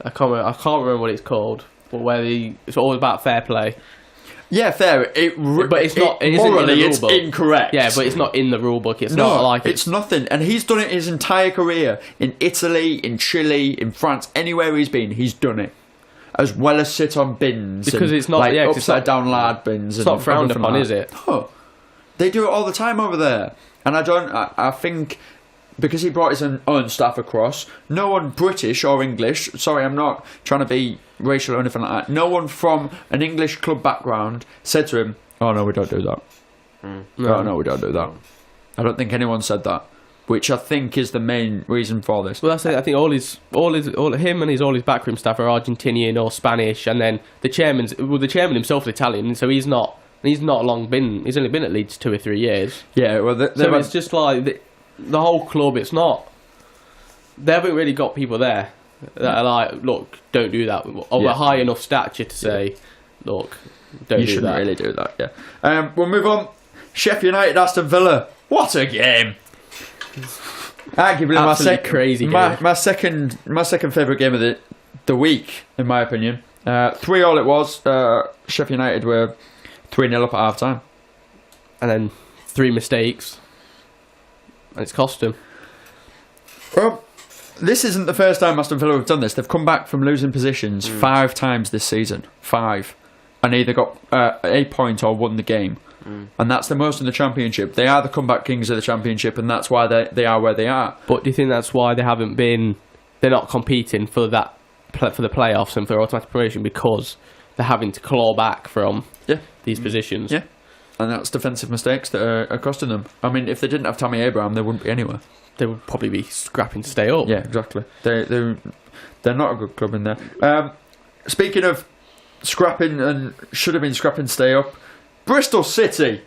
I can't remember what it's called, but it's all about fair play. Yeah, fair. But it's not. It isn't morally, in the rule it's book. incorrect. Yeah, but it's not in the rule book. It's not like it's nothing. And he's done it his entire career in Italy, in Chile, in France, anywhere he's been, he's done it. As well as sit on bins because and, it's not like, it's upside not, down lard bins. It's not frowned upon, like is it? No, they do it all the time over there. And I think because he brought his own staff across, no one British or English. Sorry, I'm not trying to be racial or anything like that. No one from an English club background said to him, "Oh no, we don't do that." No. Oh no, we don't do that. I don't think anyone said that, which I think is the main reason for this. Well, that's it. I think all his backroom staff are Argentinian or Spanish, and then the chairman himself is Italian, so he's not long been. He's only been at Leeds 2 or 3 years. Yeah, well, it's just like the whole club. It's not. They haven't really got people there that are like, look, don't do that, of a high enough stature to say, look, don't do that. You shouldn't really do that. Yeah. We'll move on. Sheffield United, Aston Villa. What a game! Arguably crazy game. My second favourite game of the week, in my opinion. 3-3 it was. Sheffield United were 3-0 up at half time, and then 3 mistakes, and it's cost them. Well, this isn't the first time Aston Villa have done this. They've come back from losing positions 5 times this season. 5. And either got a point or won the game. And that's the most in the Championship. They are the comeback kings of the Championship, and that's why they are where they are. But do you think that's why they're not competing for the playoffs and for automatic promotion, because they're having to claw back from these positions? Yeah. And that's defensive mistakes that are costing them. I mean, if they didn't have Tammy Abraham, they wouldn't be anywhere. They would probably be scrapping to stay up. Yeah, exactly. They're not a good club in there. Speaking of scrapping and should have been scrapping to stay up, Bristol City.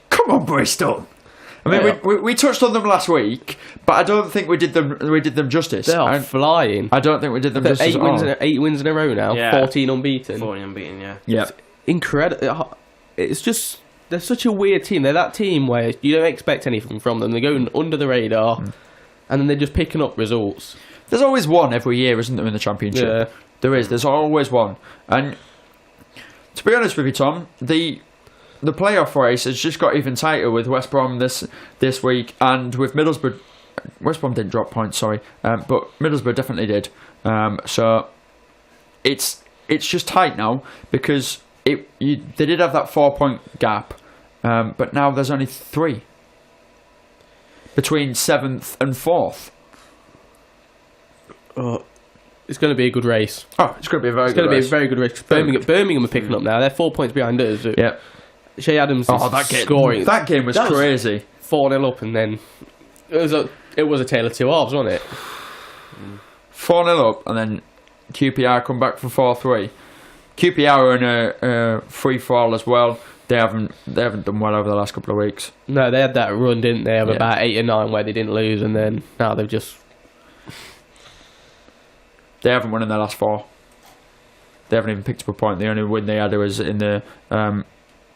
Come on, Bristol. I mean, we touched on them last week, but I don't think we did them justice. They are flying. I don't think we did them justice. 8 wins in a row now. Yeah. 14 unbeaten. 14 unbeaten. Yeah. Yeah. Incredible. It's just, they're such a weird team. They're that team where you don't expect anything from them. They're going under the radar, and then they're just picking up results. There's always one every year, isn't there, in the Championship? Yeah. There is. There's always one. And to be honest with you, Tom, the playoff race has just got even tighter with West Brom this week, and with Middlesbrough. West Brom didn't drop points, sorry, but Middlesbrough definitely did. So it's just tight now because they did have that 4-point gap, but now there's only 3 between 7th and 4th. It's going to be a good race. Oh, it's going to be a very good race. Birmingham are picking up now. They're 4 points behind us. Yeah. Shea Adams is scoring. That game was crazy. 4-0 up, and then it was a tale of two halves, wasn't it? 4-0 up, and then QPR come back for 4-3. QPR are in a free fall as well. They haven't done well over the last couple of weeks. No, they had that run, didn't they, of about 8 or 9 where they didn't lose, and then now they've just... They haven't won in their last 4. They haven't even picked up a point. The only win they had was in the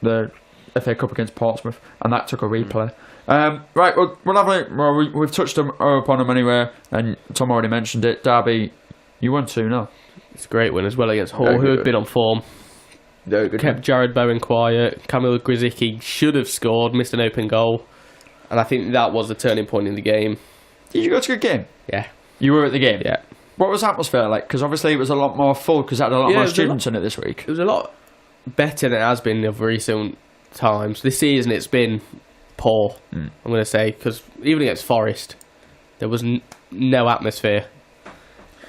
FA Cup against Portsmouth, and that took a replay. Right, we've touched upon them anyway, and Tom already mentioned it. Derby, you won 2-0. It's a great win as well against Hull, who had been on form. Kept Jared Bowen quiet. Kamil Grzycki should have scored, missed an open goal, and I think that was the turning point in the game. Did you go to a game? Yeah. You were at the game? Yeah. What was the atmosphere like? Because obviously it was a lot more full because it had a lot more students in it this week. It was a lot better than it has been of recent times. This season it's been poor, I'm going to say, because even against Forest there was no atmosphere.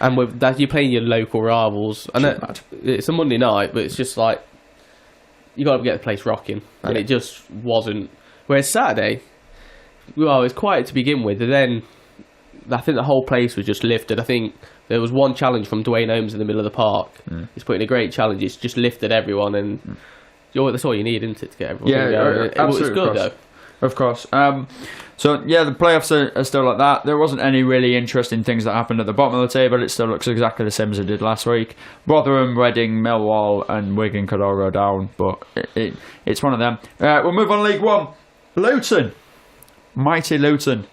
And with that, you're playing your local rivals. And it's a Monday night, but it's just like you got to get the place rocking, and it just wasn't. Whereas Saturday, well, it was quiet to begin with, and then I think the whole place was just lifted. I think there was one challenge from Dwayne Holmes in the middle of the park. He's putting a great challenge. It's just lifted everyone, and that's all you need, isn't it, to get everyone going? Absolutely. It was good, though. Of course. So, yeah, the playoffs are still like that. There wasn't any really interesting things that happened at the bottom of the table. It still looks exactly the same as it did last week. Rotherham, Reading, Millwall and Wigan could all go down, but it's one of them. We'll move on League One. Luton. Mighty Luton.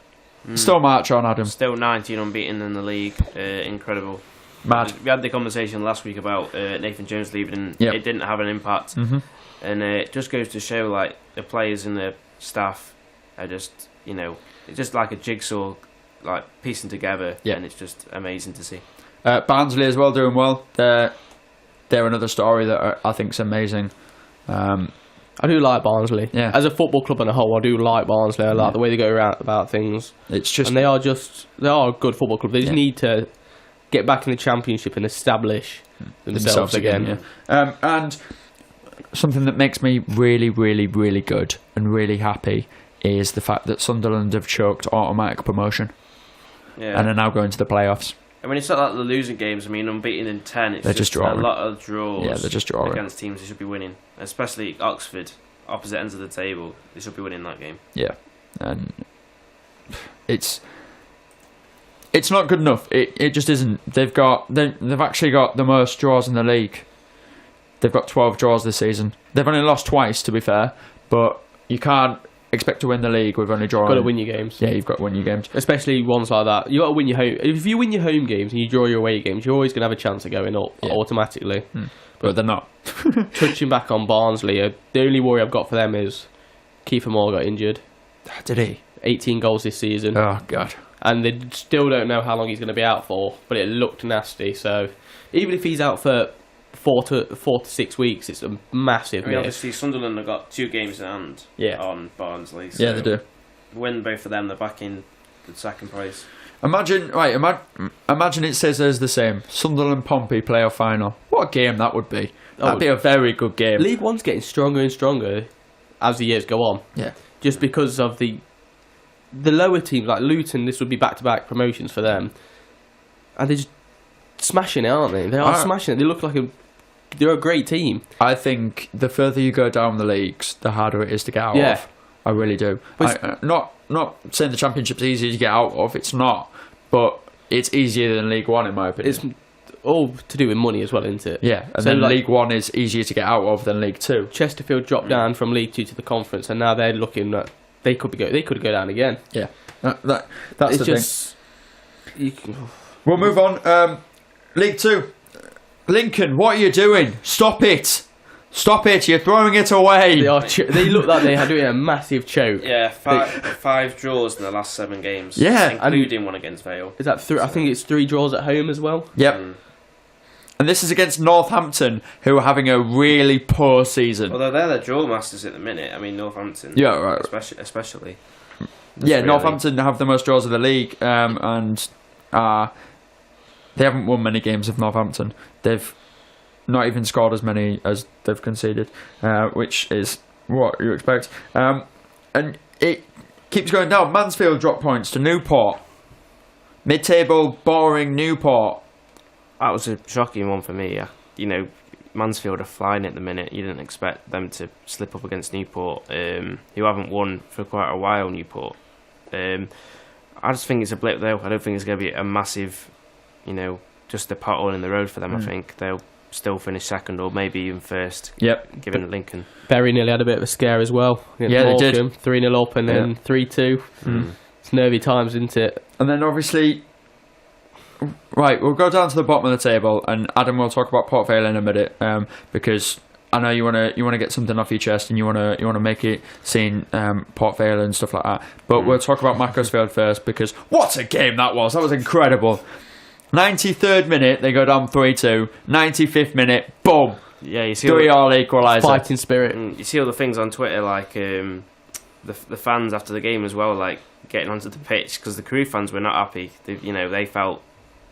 Still march on, Adam. Still 19 unbeaten in the league. Incredible. Mad. We had the conversation last week about Nathan Jones leaving, and Yep. it didn't have an impact. Mm-hmm. And it just goes to show, like, the players and the staff are just, it's just like a jigsaw, like, piecing together, Yeah. and it's just amazing to see. Barnsley as well, doing well. They're another story that I think's amazing. I do like Barnsley. Yeah. As a football club on a whole, I do like Barnsley. I like the way they go around about things. It's just, And they are a good football club. They just need to get back in the Championship and establish themselves again. Yeah. And something that makes me really, really, really good and really happy is the fact that Sunderland have choked automatic promotion Yeah. and are now going to the playoffs. I mean, it's not like the losing games. I mean, unbeaten in 10. It's They're just drawing. a lot of draws. Yeah, they're just drawing. Against teams they should be winning. Especially Oxford, opposite ends of the table. They should be winning that game. Yeah, and it's not good enough. It just isn't. They've actually got the most draws in the league. They've got 12 draws this season. They've only lost twice, to be fair, but you can't expect to win the league with only drawing. Got to win your games. Yeah, you've got to win your games. Especially ones like that. You got to win your home. If you win your home games and you draw your away games, you're always going to have a chance of going up automatically. But they're not. Touching back on Barnsley, the only worry I've got for them is Kiefer Moore got injured. Did he? 18 goals this season. Oh, God. And they still don't know how long he's going to be out for, but it looked nasty. So even if he's out for 4 to 6 weeks, it's a massive I mean, miss. obviously, Sunderland have got 2 games in hand on Barnsley. So Yeah, they do. Win both of them, they're back in the second place. Imagine it says there's the same. Sunderland Pompey playoff final. What a game that would be. That'd be a very good game. League One's getting stronger and stronger as the years go on. Yeah. Just because of the lower teams, like Luton, this would be back-to-back promotions for them. And they're just smashing it, aren't they? They are smashing it. They look like they're a great team. I think the further you go down the leagues, the harder it is to get out of. I really do. Not saying the Championship's easy to get out of. It's not. But it's easier than League One, in my opinion. It's all to do with money as well, isn't it? Yeah, and So, then like, League One is easier to get out of than League Two. Chesterfield dropped down from League 2 to the Conference, and now they're looking at they could go down again. Yeah, that's It's the just thing. We'll move on. League Two. Lincoln, what are you doing? Stop it! Stop it! You're throwing it away. they look like they are doing a massive choke. Yeah, five draws in the last 7 games. Yeah, including one against Vale. Is that I think it's 3 draws at home as well. Yep. And this is against Northampton, who are having a really poor season. Although they're the draw masters at the minute. I mean, Northampton. Yeah, right. Especially. Yeah, Northampton have the most draws of the league, and they haven't won many games of Northampton. They've not even scored as many as they've conceded, which is what you expect. And it keeps going down. Mansfield drop points to Newport. Mid-table, boring Newport. That was a shocking one for me. Mansfield are flying at the minute. You didn't expect them to slip up against Newport, who haven't won for quite a while, Newport. I just think it's a blip, though. I don't think it's going to be a massive, just a pothole in the road for them. I think they'll still finish second or maybe even first. Yep. Given Lincoln. Bury nearly had a bit of a scare as well. Yeah, they did. 3-0 up and then 3-2. It's nervy times, isn't it? And then obviously, right, we'll go down to the bottom of the table, and Adam will talk about Port Vale in a minute, because I know you wanna get something off your chest, and you wanna make it seeing Port Vale and stuff like that. But we'll talk about Macclesfield first, because what a game that was! That was incredible. 93rd minute, they go down 3-2. 95th minute, boom. Yeah, you see 3-all equaliser. Fighting spirit. You see all the things on Twitter, like the fans after the game as well, like getting onto the pitch, because the Crewe fans were not happy. They felt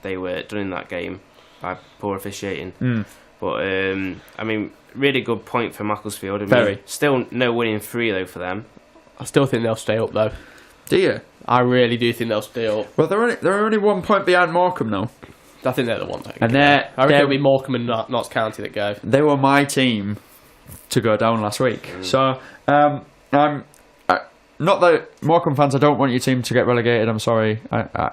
they were done in that game by poor officiating. But I mean, really good point for Macclesfield. Very. Still no winning 3 though for them. I still think they'll stay up though. Do you? I really do think they'll stay up. Well, they're only 1 point behind Morecambe now. I think they're the ones. And I reckon it'll be Morecambe and Notts County that go. They were my team to go down last week. So, I'm not that Morecambe fans, I don't want your team to get relegated. I'm sorry. I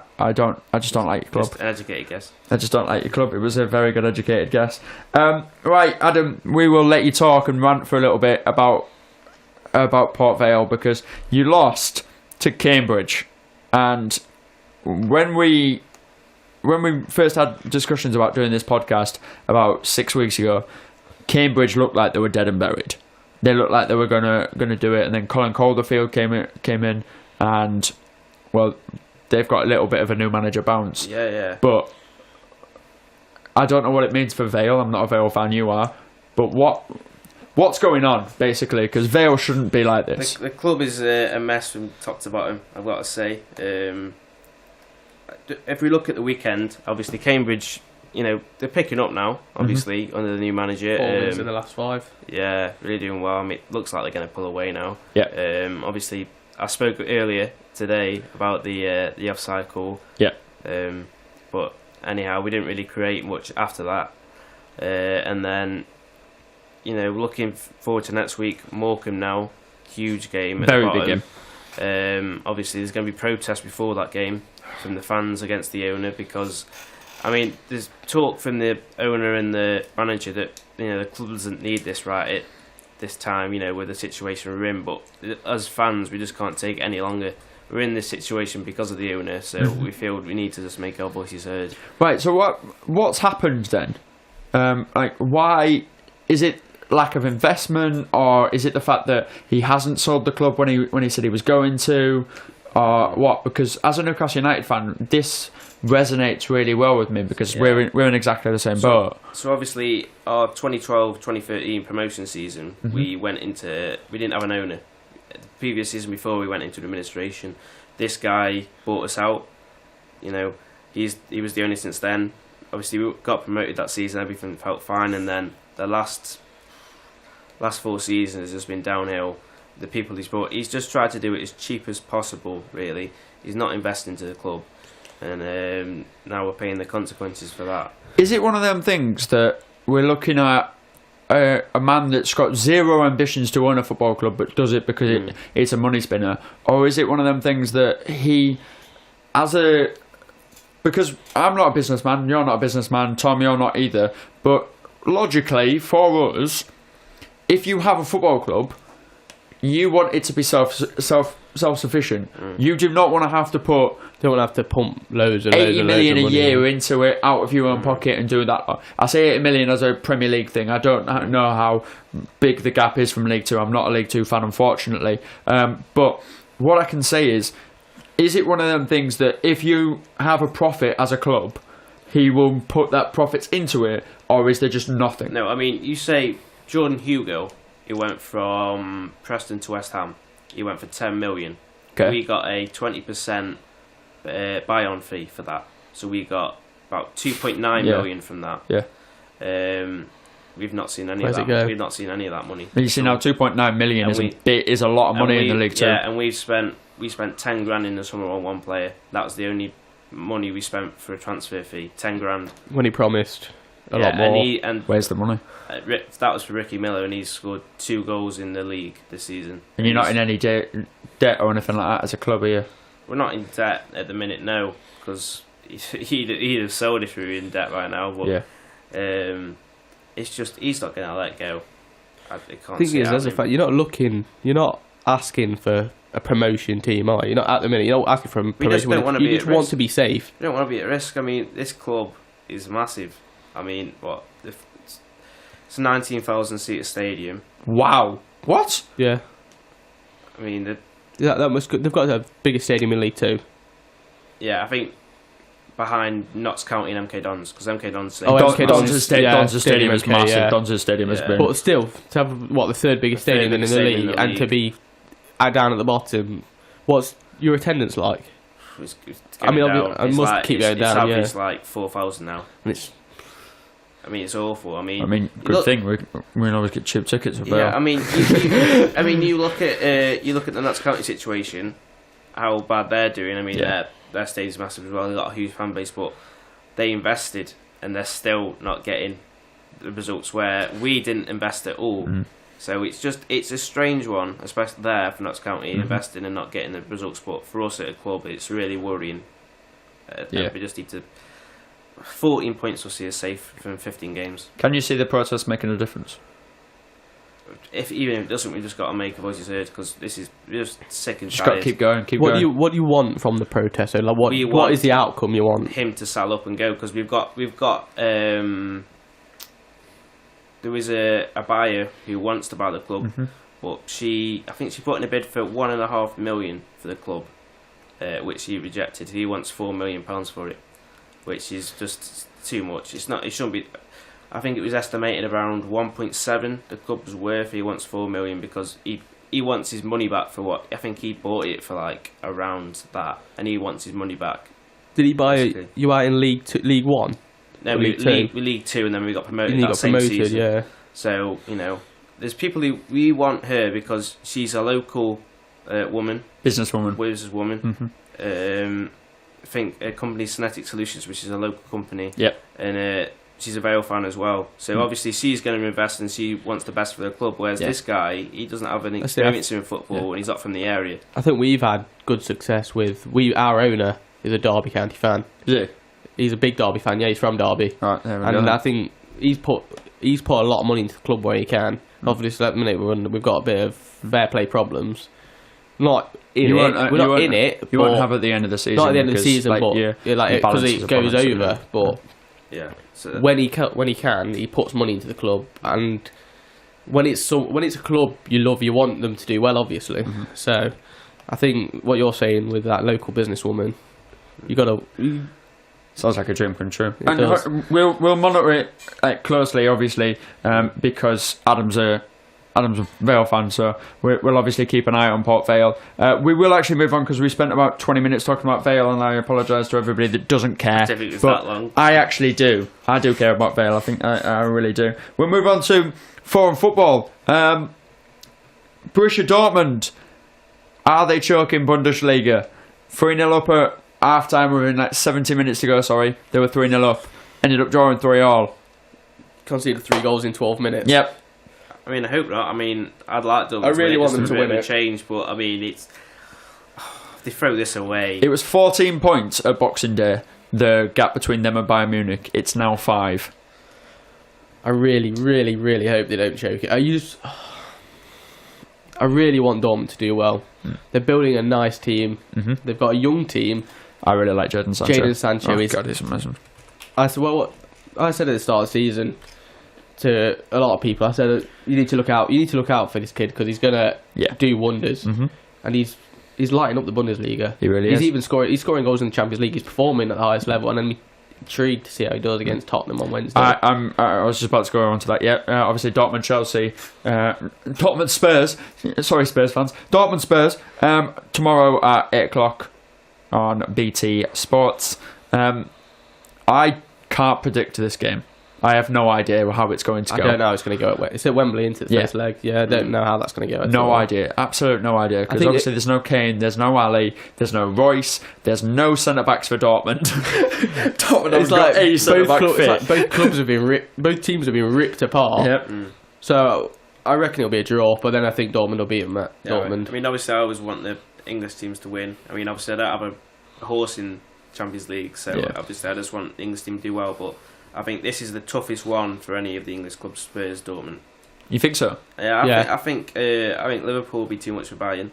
just don't like your club. Just an educated guess. I just don't like your club. It was a very good educated guess. Right, Adam, we will let you talk and rant for a little bit about Port Vale, because you lost to Cambridge, and when we when we first had discussions about doing this podcast about 6 weeks ago, Cambridge looked like they were dead and buried. They looked like they were gonna do it, and then Colin Calderfield came in, and well, they've got a little bit of a new manager bounce. Yeah. But I don't know what it means for Vale. I'm not a Vale fan. You are, but what's going on basically? Because Vale shouldn't be like this. The club is a mess from top to bottom, I've got to say. If we look at the weekend, obviously Cambridge, they're picking up now, obviously, under the new manager. 4 wins in the last 5. Yeah, really doing well. I mean, it looks like they're going to pull away now. Yeah. Obviously, I spoke earlier today about the offside call. Yeah. But anyhow, we didn't really create much after that. And then, looking forward to next week, Morecambe now, huge game. Very big game. Obviously, there's going to be protests before that game from the fans against the owner because, I mean, there's talk from the owner and the manager that the club doesn't need this right at this time, with the situation we're in. But as fans, we just can't take it any longer. We're in this situation because of the owner, so we feel we need to just make our voices heard. Right. So what's happened then? Why is it? Lack of investment, or is it the fact that he hasn't sold the club when he said he was going to, or what? Because as a Newcastle United fan, this resonates really well with me because we're in exactly the same boat. So obviously, our 2012-2013 promotion season, we didn't have an owner. The previous season before, we went into administration. This guy bought us out. He was the owner since then. Obviously, we got promoted that season. Everything felt fine, and then the last 4 seasons has just been downhill. The people he's brought, he's just tried to do it as cheap as possible, really. He's not investing into the club, and now we're paying the consequences for that. Is it one of them things that we're looking at a man that's got zero ambitions to own a football club but does it because it's a money spinner, or is it one of them things that he, because I'm not a businessman, you're not a businessman, Tom, you're not either, but logically, for us, if you have a football club, you want it to be self-sufficient. You do not want to have to put... Don't want to have to pump loads and 80 million loads a year into it out of your own pocket and do that. I say 80 million as a Premier League thing. I don't know how big the gap is from League 2. I'm not a League 2 fan, unfortunately. But what I can say is it one of them things that if you have a profit as a club, he will put that profits into it, or is there just nothing? No, I mean, you say... Jordan Hugo, he went from Preston to West Ham. He went for 10 million. Okay. We got a 20% buy-on fee for that. So we got about 2.9 million from that. Yeah. We've not seen any Where's of it that. go? We've not seen any of that money. You see now 2.9 million is a lot of money in the League 2. Yeah, and we spent 10 grand in the summer on one player. That was the only money we spent for a transfer fee. 10 grand. When he promised a lot more. And where's the money? That was for Ricky Miller, and he's scored 2 goals in the league this season. And you're not in any debt or anything like that as a club, are you? We're not in debt at the minute, no, because he'd have sold if we were in debt right now. But it's just he's not going to let go. I can't. The thing is, as a fact, you're not asking for a promotion team, are you? You're not at the minute. You're not asking for a promotion. You just want to be safe. You don't want to be at risk. I mean, this club is massive. I mean, it's a 19,000 seater stadium. Wow. What? Yeah. I mean, they've got the biggest stadium in League 2. Yeah, I think behind Notts County and MK Dons, because MK Dons. Don's stadium is massive. Yeah. Don's stadium has been. But still, to have the third biggest stadium in the league, and to be down at the bottom, what's your attendance like? It's I must keep going down. It's like 4,000 now. It's awful. I mean, good thing we always get cheap tickets for Vale. Yeah, I mean, you look at the Notts County situation, how bad they're doing. I mean, their stadium's massive as well. They've got a huge fan base, but they invested and they're still not getting the results where we didn't invest at all. So it's a strange one, especially there for Notts County investing and not getting the results. But for us at a club, it's really worrying. We just need to. 14 points will see us safe from 15 games. Can you see the protest making a difference? even if it doesn't, we've just got to make our voices heard because this is just sick and Just got tired. to keep going. What do you want from the protest? So, like, what is the outcome you want? Him to sell up and go because we've got there is a buyer who wants to buy the club, but I think she put in a bid for £1.5 million for the club, which he rejected. He wants £4 million for it, which is just too much. It's not. It shouldn't be. I think it was estimated around 1.7 the club was worth. He wants £4 million because he wants his money back for what I think he bought it for, like around that, and he wants his money back. Did he buy you out in League 1? No, we League 2, and then we got promoted. And same season. Yeah. So there's people who we want her because she's a local woman, businesswoman. I think a company, Kinetic Solutions, which is a local company. Yep. And she's a Vale fan as well. So obviously she's going to invest and she wants the best for the club. Whereas this guy, he doesn't have any experience in football and he's not from the area. I think we've had good success with our owner is a Derby County fan. Yeah. He's a big Derby fan. Yeah, he's from Derby. Right, there we and go. I think he's put a lot of money into the club where he can. Obviously, at the minute we've got a bit of fair play problems. Not in it. We're not in it. You won't have at the end of the season. Not at the end of the season, but because it goes over. But yeah, so when he can, he puts money into the club, and when it's a club you love, you want them to do well, obviously. So I think what you're saying with that local businesswoman, you got to. Sounds like a dream come true. It And does. we'll monitor it closely, obviously, because Adam's a Vale fan, so we'll obviously keep an eye on Port Vale. We will actually move on because we spent about 20 minutes talking about Vale, and I apologise to everybody that doesn't care. I think it was but that long. I actually do. I do care about Vale. I think I really do. We'll move on to foreign football. Borussia Dortmund. Are they choking Bundesliga? 3-0 up at half-time. We were in like 70 minutes to go, sorry. They were 3-0 up. Ended up drawing 3-3. Conceded 3 goals in 12 minutes. Yep. I mean, I hope not. I mean, I'd like Dortmund I really want them to win a it. change, but I mean, it's they throw this away. It was 14 points at Boxing Day. The gap between them and Bayern Munich. It's now 5. I really, really, really hope they don't choke it. I really want Dortmund to do well. They're building a nice team. They've got a young team. I really like Jadon Sancho. Jadon Sancho is. God, he's amazing. I said at the start of the season to a lot of people. I said you need to look out. You need to look out for this kid because he's gonna do wonders. And he's lighting up the Bundesliga. He really is. is. Even scoring. He's scoring goals in the Champions League. He's performing at the highest level, and I'm intrigued to see how he does against Tottenham on Wednesday. I was just about to go on to that. Yeah, obviously Dortmund, Chelsea, Dortmund Spurs. Sorry, Spurs fans. Dortmund Spurs tomorrow at 8:00 on BT Sports. I can't predict this game. I have no idea how it's going to go. I don't know how it's going to go. It's at Wembley into the first leg. Yeah, I don't know how that's going to go. No idea. Absolute no idea. Because obviously there's no Kane, there's no Ali, there's no Royce, there's no centre-backs for Dortmund. Dortmund has got a centre-back fit. Like both clubs have been both teams have been ripped apart. Yep. So I reckon it'll be a draw, but then I think Dortmund will beat them at Dortmund. I mean, obviously I always want the English teams to win. I mean, obviously I don't have a horse in Champions League, so obviously I just want the English team to do well, but I think this is the toughest one for any of the English clubs, Spurs, Dortmund. You think so? Yeah, I think Liverpool will be too much for Bayern.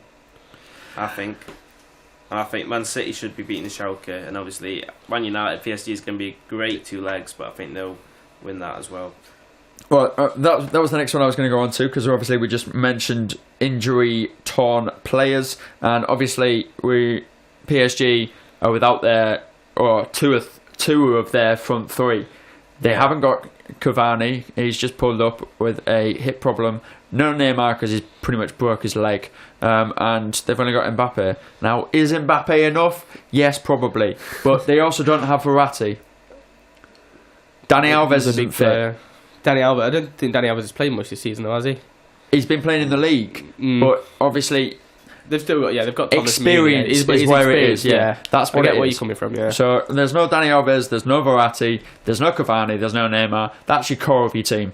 I think Man City should be beating the Schalke, and obviously Man United, PSG is going to be great 2 legs, but I think they'll win that as well. Well, that was the next one I was going to go on to, because obviously we just mentioned injury-torn players, and obviously PSG are without two of their front 3. They haven't got Cavani. He's just pulled up with a hip problem. No Neymar because he's pretty much broke his leg. And they've only got Mbappe. Now, is Mbappe enough? Yes, probably. But they also don't have Verratti. Dani Alves isn't fit. Dani Alves. I don't think Dani Alves has played much this season, though, has he? He's been playing in the league, but obviously they've still got they've got Thomas experience is where it is. Yeah, that's what I get where is. you're coming from. Yeah. So there's no Dani Alves, there's no Verratti, there's no Cavani, there's no Neymar. That's your core of your team.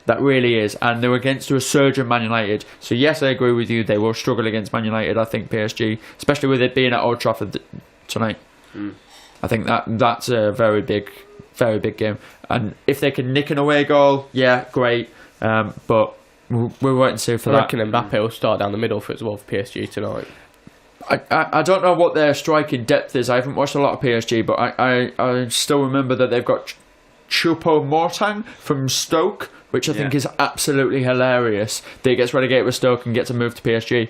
That really is, and they're against a resurgent Man United. So yes, I agree with you. They will struggle against Man United. I think PSG, especially with it being at Old Trafford tonight. I think that's a very big game. And if they can nick an away goal, yeah, great. But we're waiting to see for I that. reckon Mbappe will start down the middle for PSG tonight. I don't know what their striking depth is. I haven't watched a lot of PSG, but I still remember that they've got Choupo-Moting from Stoke, which I think is absolutely hilarious. That he gets relegated with Stoke and gets to move to PSG.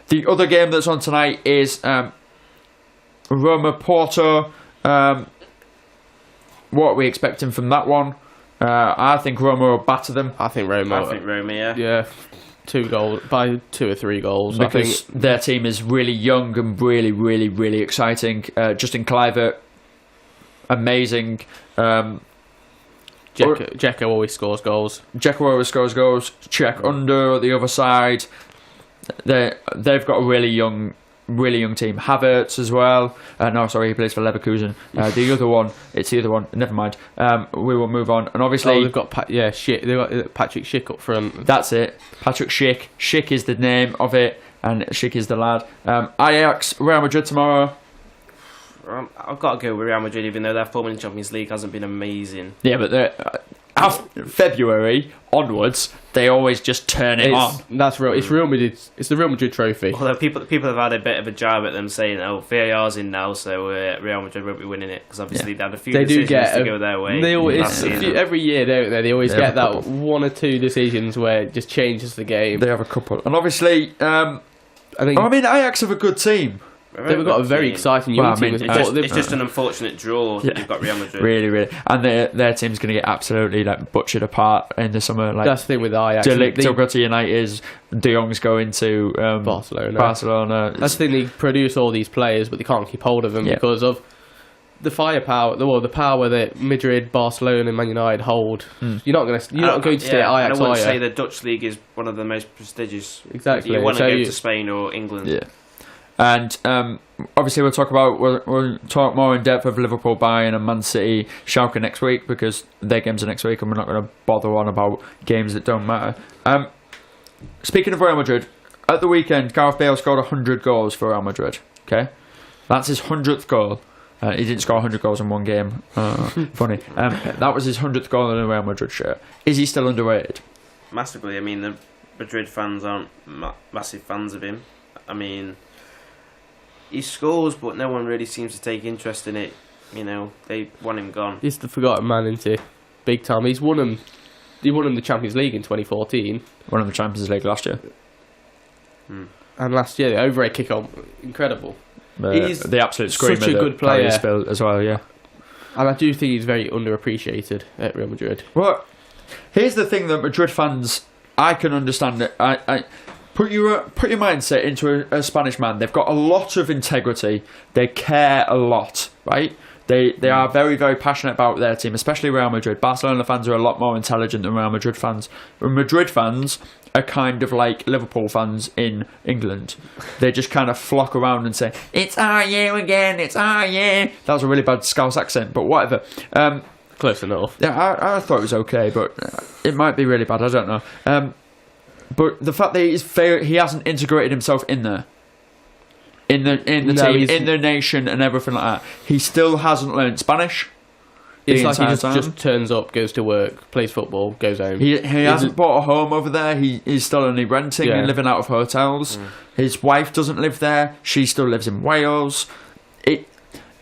The other game that's on tonight is Roma-Porto. What are we expecting from that one? I think Roma will batter them. I think Roma, yeah. Yeah, 2 goals, by 2 or 3 goals. Because their team is really young and really, really, really exciting. Justin Kluivert, amazing. Dzeko always scores goals. Dzeko always scores goals. Czech under the other side. They've got a really young team. Havertz as well. No, sorry, he plays for Leverkusen. The other one, it's the other one. Never mind. We will move on. And obviously, they've got Schick. They've got Patrick Schick up front. That's it. Patrick Schick. Schick is the name of it, and Schick is the lad. Ajax, Real Madrid tomorrow. I've got to go with Real Madrid, even though their form in the Champions League hasn't been amazing. Yeah, but after February onwards, they always just turn it on. That's real. It's Real Madrid. It's the Real Madrid trophy. Although people have had a bit of a jab at them saying, "Oh, VAR's in now, so Real Madrid won't be winning it," because obviously they had a few decisions to go their way. They always, every year, don't they? They always get that 1 or 2 decisions where it just changes the game. They have a couple, and obviously, Ajax have a good team. They've got a very exciting young team. It's just an unfortunate draw that you've got Real Madrid. Really. And their team's going to get absolutely butchered apart in the summer. That's the thing with Ajax. De Ligt will go to United. De Jong's going to Barcelona. That's the thing, they produce all these players, but they can't keep hold of them because of the firepower, the power that Madrid, Barcelona and Man United hold. You're not going to stay at Ajax, I wouldn't say the Dutch league is one of the most prestigious. Exactly. You want to go to Spain or England. Yeah. And obviously we'll talk more in depth of Liverpool, Bayern and Man City, Schalke next week, because their games are next week and we're not going to bother on about games that don't matter. Speaking of Real Madrid, at the weekend Gareth Bale scored 100 goals for Real Madrid. Okay, that's his 100th goal. He didn't score 100 goals in one game. Funny. That was his 100th goal in a Real Madrid shirt. Is he still underrated? Massively. I mean, the Madrid fans aren't massive fans of him. I mean, he scores, but no one really seems to take interest in it. You know, they want him gone. He's the forgotten man, isn't he? Big time. He won him the Champions League in 2014. Won him the Champions League last year. And last year, the overhead kick on, incredible. He's the absolute screamer. Such a good player as well, yeah. And I do think he's very underappreciated at Real Madrid. Well, here's the thing that Madrid fans, I can understand it. I put your mindset into a Spanish man. They've got a lot of integrity. They care a lot, right? They are very, very passionate about their team, especially Real Madrid. Barcelona fans are a lot more intelligent than Real Madrid fans. Madrid fans are kind of like Liverpool fans in England. They just kind of flock around and say, "It's our year again, it's our year." That was a really bad Scouse accent, but whatever. Close enough. Yeah, I thought it was okay, but it might be really bad, I don't know. But the fact that he hasn't integrated himself in there. In the team, in the nation and everything like that. He still hasn't learned Spanish. It's like he just turns up, goes to work, plays football, goes home. He hasn't bought a home over there. He's still only renting and living out of hotels. His wife doesn't live there. She still lives in Wales.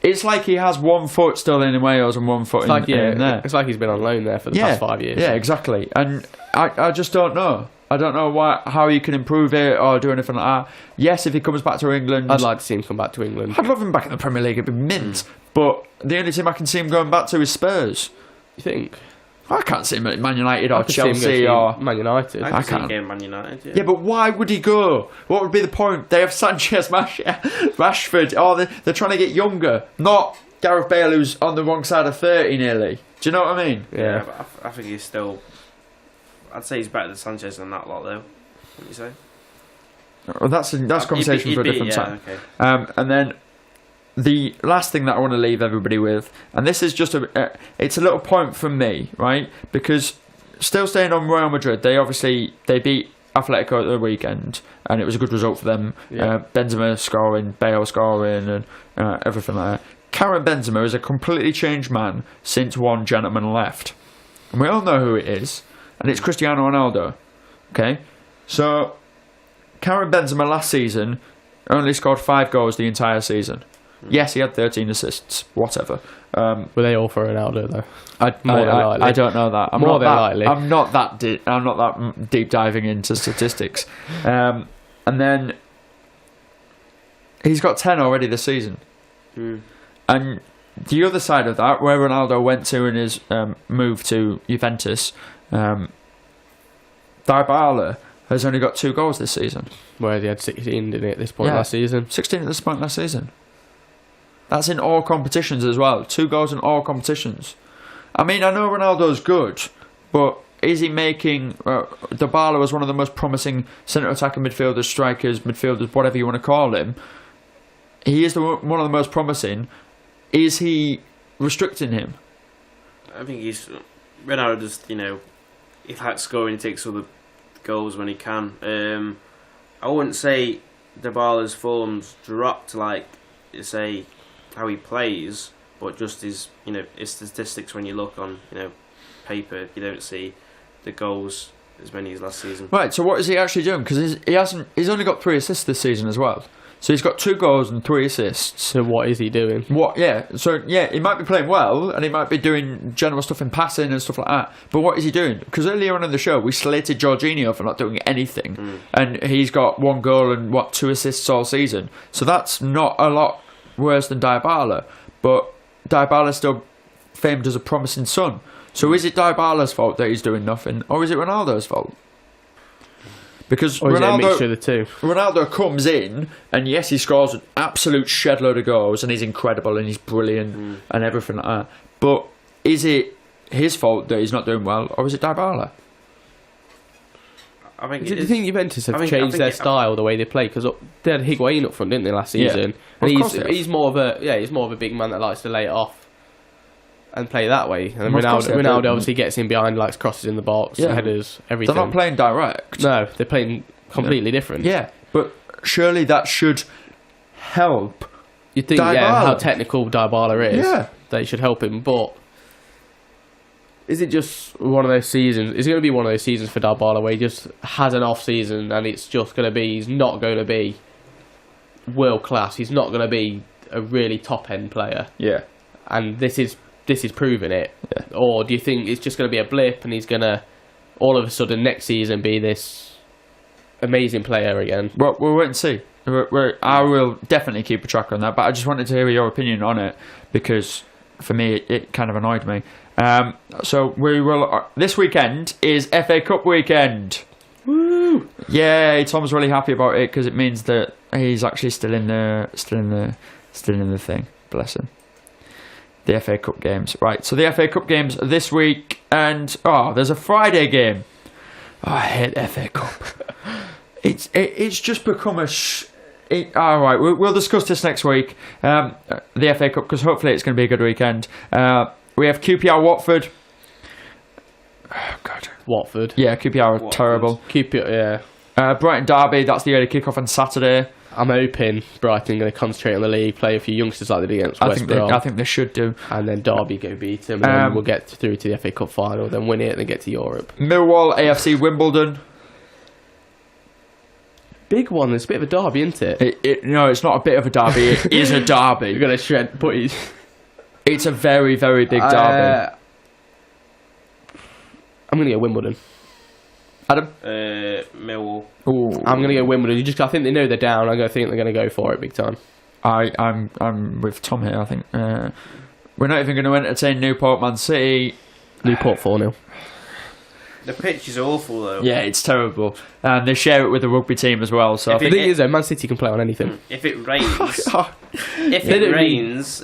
It's like he has one foot still in Wales and one foot in there. It's like he's been on loan there for the past 5 years. Yeah, exactly. And I just don't know. I don't know how he can improve it or do anything like that. Yes, if he comes back to England... I'd like to see him come back to England. I'd love him back in the Premier League. It'd be mint. But the only team I can see him going back to is Spurs. You think? I can't see him at Man United or Chelsea or... Man United. I can see him Man United, yeah, but why would he go? What would be the point? They have Sanchez, Rashford. Oh, they're trying to get younger. Not Gareth Bale, who's on the wrong side of 30 nearly. Do you know what I mean? Yeah, but I think he's still... I'd say he's better than Sanchez than that lot, though. What do you say? Well, that's conversation for a different time. Okay. And then the last thing that I want to leave everybody with, and this is just it's a little point from me, right? Because still staying on Real Madrid, they beat Atletico at the weekend, and it was a good result for them. Yeah. Benzema scoring, Bale scoring, and everything like that. Karim Benzema is a completely changed man since one gentleman left, and we all know who it is. And it's Cristiano Ronaldo. Okay, so Karim Benzema last season only scored 5 goals the entire season. Yes, he had 13 assists, whatever. Were they all for Ronaldo though? I don't know that. I'm not that deep diving into statistics. And then he's got 10 already this season. And the other side of that, where Ronaldo went to in his move to Juventus, Dybala has only got 2 goals this season. Where he had 16, didn't he, at this point last season? 16 at this point last season. That's in all competitions as well. 2 goals in all competitions. I mean, I know Ronaldo's good, but is he making... Dybala was one of the most promising centre-attacking midfielders, strikers, midfielders, whatever you want to call him. He is one of the most promising. Is he restricting him? I think Ronaldo just, he likes scoring, he takes all the goals when he can. I wouldn't say Dybala's form's dropped, like, say, how he plays, but just his statistics. When you look on paper, you don't see the goals as many as last season. Right, so what is he actually doing? Because he's only got 3 assists this season as well. So he's got 2 goals and 3 assists. So what is he doing? He might be playing well, and he might be doing general stuff in passing and stuff like that. But what is he doing? Because earlier on in the show, we slated Jorginho for not doing anything, and he's got 1 goal and 2 assists all season. So that's not a lot worse than Dybala. But Dybala's still famed as a promising son. So is it Dybala's fault that he's doing nothing, or is it Ronaldo's fault? Because or is it a mixture of the two? Ronaldo comes in, and yes, he scores an absolute shed load of goals, and he's incredible, and he's brilliant, and everything like that. But is it his fault that he's not doing well, or is it Dybala? I think. Do you think Juventus have changed their style, the way they play? Because they had Higuain up front, didn't they, last season? Yeah. And he's more of a big man that likes to lay it off and play that way. And Ronaldo obviously gets in behind, likes crosses in the box, headers, everything. They're not playing direct. No, they're playing completely different. Yeah, but surely that should help. You'd think, how technical Dybala is. Yeah. That should help him, but is it just one of those seasons? Is it going to be one of those seasons for Dybala where he just has an off season and it's just going to be, he's not going to be world class. He's not going to be a really top end player. Yeah. And this is proving it. Yeah. Or do you think it's just going to be a blip and he's going to all of a sudden next season be this amazing player again? Well, we'll wait and see. I will definitely keep a track on that, but I just wanted to hear your opinion on it because for me it kind of annoyed me. So we will. This weekend is FA Cup weekend. Woo! Yeah, Tom's really happy about it because it means that he's actually still in the thing. Bless him. The FA Cup games, right? So the FA Cup games this week, and there's a Friday game. Oh, I hate the FA Cup. It's just become all right, we'll discuss this next week. The FA Cup, because hopefully it's going to be a good weekend. We have QPR Watford. Oh God, Watford. Yeah, QPR are terrible. QPR, yeah. Brighton Derby. That's the early kickoff on Saturday. I'm hoping Brighton are going to concentrate on the league, play a few youngsters like they did against West Brom. I think they should do. And then Derby go beat them, and then we'll get through to the FA Cup final, then win it, and then get to Europe. Millwall, AFC Wimbledon. Big one. It's a bit of a derby, isn't it? No, it's not a bit of a derby. It is a derby. You're going to shred putties. It's a very, very big derby. I'm going to go Wimbledon. Adam? Millwall. Ooh. I'm going to go Wimbledon. I think they know they're down. I think they're going to go for it big time. I'm with Tom here. I think we're not even going to entertain Newport Man City. Newport 4-0. The pitch is awful though. Yeah, it's terrible, and they share it with the rugby team as well. So the thing is, though, Man City can play on anything. If it rains,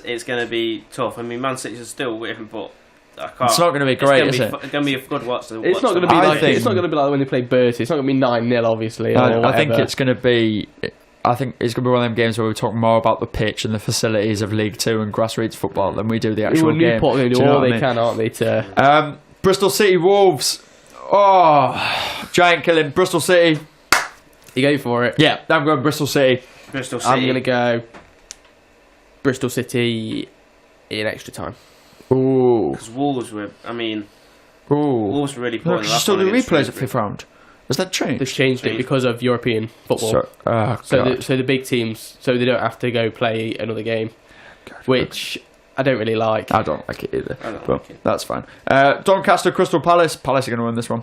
it's going to be tough. I mean, Man City is still winning, but I can't. It's not going to be great, is it? It's going to be a good watch. It's not going to be like it's not going to be like when they play Bertie. It's not going to be 9-0, obviously. I think it's going to be. I think it's going to be one of them games where we talk more about the pitch and the facilities of League 2 and grassroots football than we do the actual game. Newport are going to do all they can, aren't they? To Bristol City Wolves. Oh, giant killing. Bristol City. You go for it? Yeah, I'm going Bristol City. Bristol City. I'm going to go Bristol City in extra time. Ooh. Because Wolves were, Wolves were really poor. Still do replays at 5th round. Was that changed? They've changed it because of European football. So the big teams, so they don't have to go play another game, which I don't really like. I don't like it either. That's fine. Doncaster, Crystal Palace. Palace are going to win this one.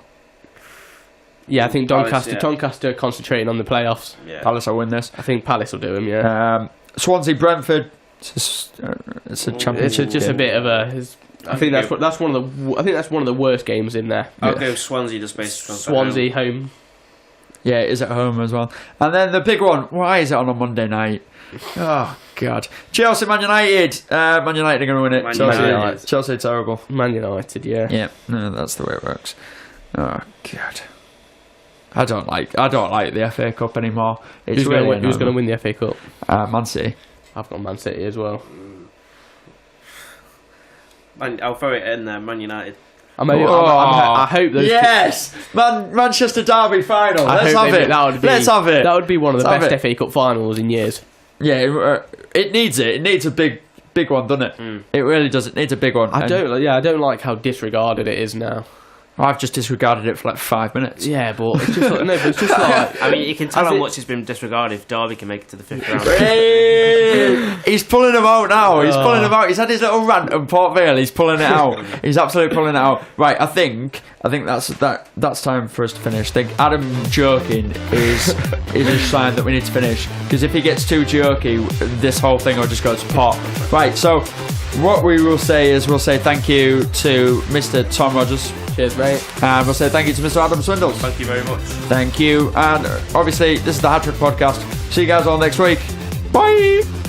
Yeah, I think Doncaster are concentrating on the playoffs. Yeah. Palace will win this. I think Palace will do them. Yeah. Swansea, Brentford. It's a championship. It's just a bit of a. I think that's one of the worst games in there. I'll go Swansea just based on Swansea home. Yeah, it is at home as well. And then the big one. Why is it on a Monday night? Oh God! Chelsea, Man United. Man United are going to win it. Chelsea terrible. Man United, yeah. Yeah, no, that's the way it works. Oh God! I don't like the FA Cup anymore. Who's going to win the FA Cup? Man City. I've got Man City as well. I'll throw it in there. Man United. I hope those. Yes, Manchester Derby final. Let's have it. Let's have it. That would be one of the best FA Cup finals in years. Yeah, it needs it. It needs a big one, doesn't it? It really does. It needs a big one. I don't like how disregarded it is now. I've just disregarded it for like 5 minutes. Yeah, but it's just like, it's just like. I mean, you can tell how much it's been disregarded if Derby can make it to the 5th round. Hey! He's pulling them out now. He's pulling them out. He's had his little rant on Port Vale. He's pulling it out. He's absolutely pulling it out. Right, I think that's time for us to finish. I think Adam joking is a sign that we need to finish, because if he gets too jerky, this whole thing will just go to pot. Right, so what we will say is we'll say thank you to Mr. Tom Rogers. Cheers, mate. And we'll say thank you to Mr. Adam Swindles. Thank you very much. Thank you. And obviously, this is the Hat Trick Podcast. See you guys all next week. Bye.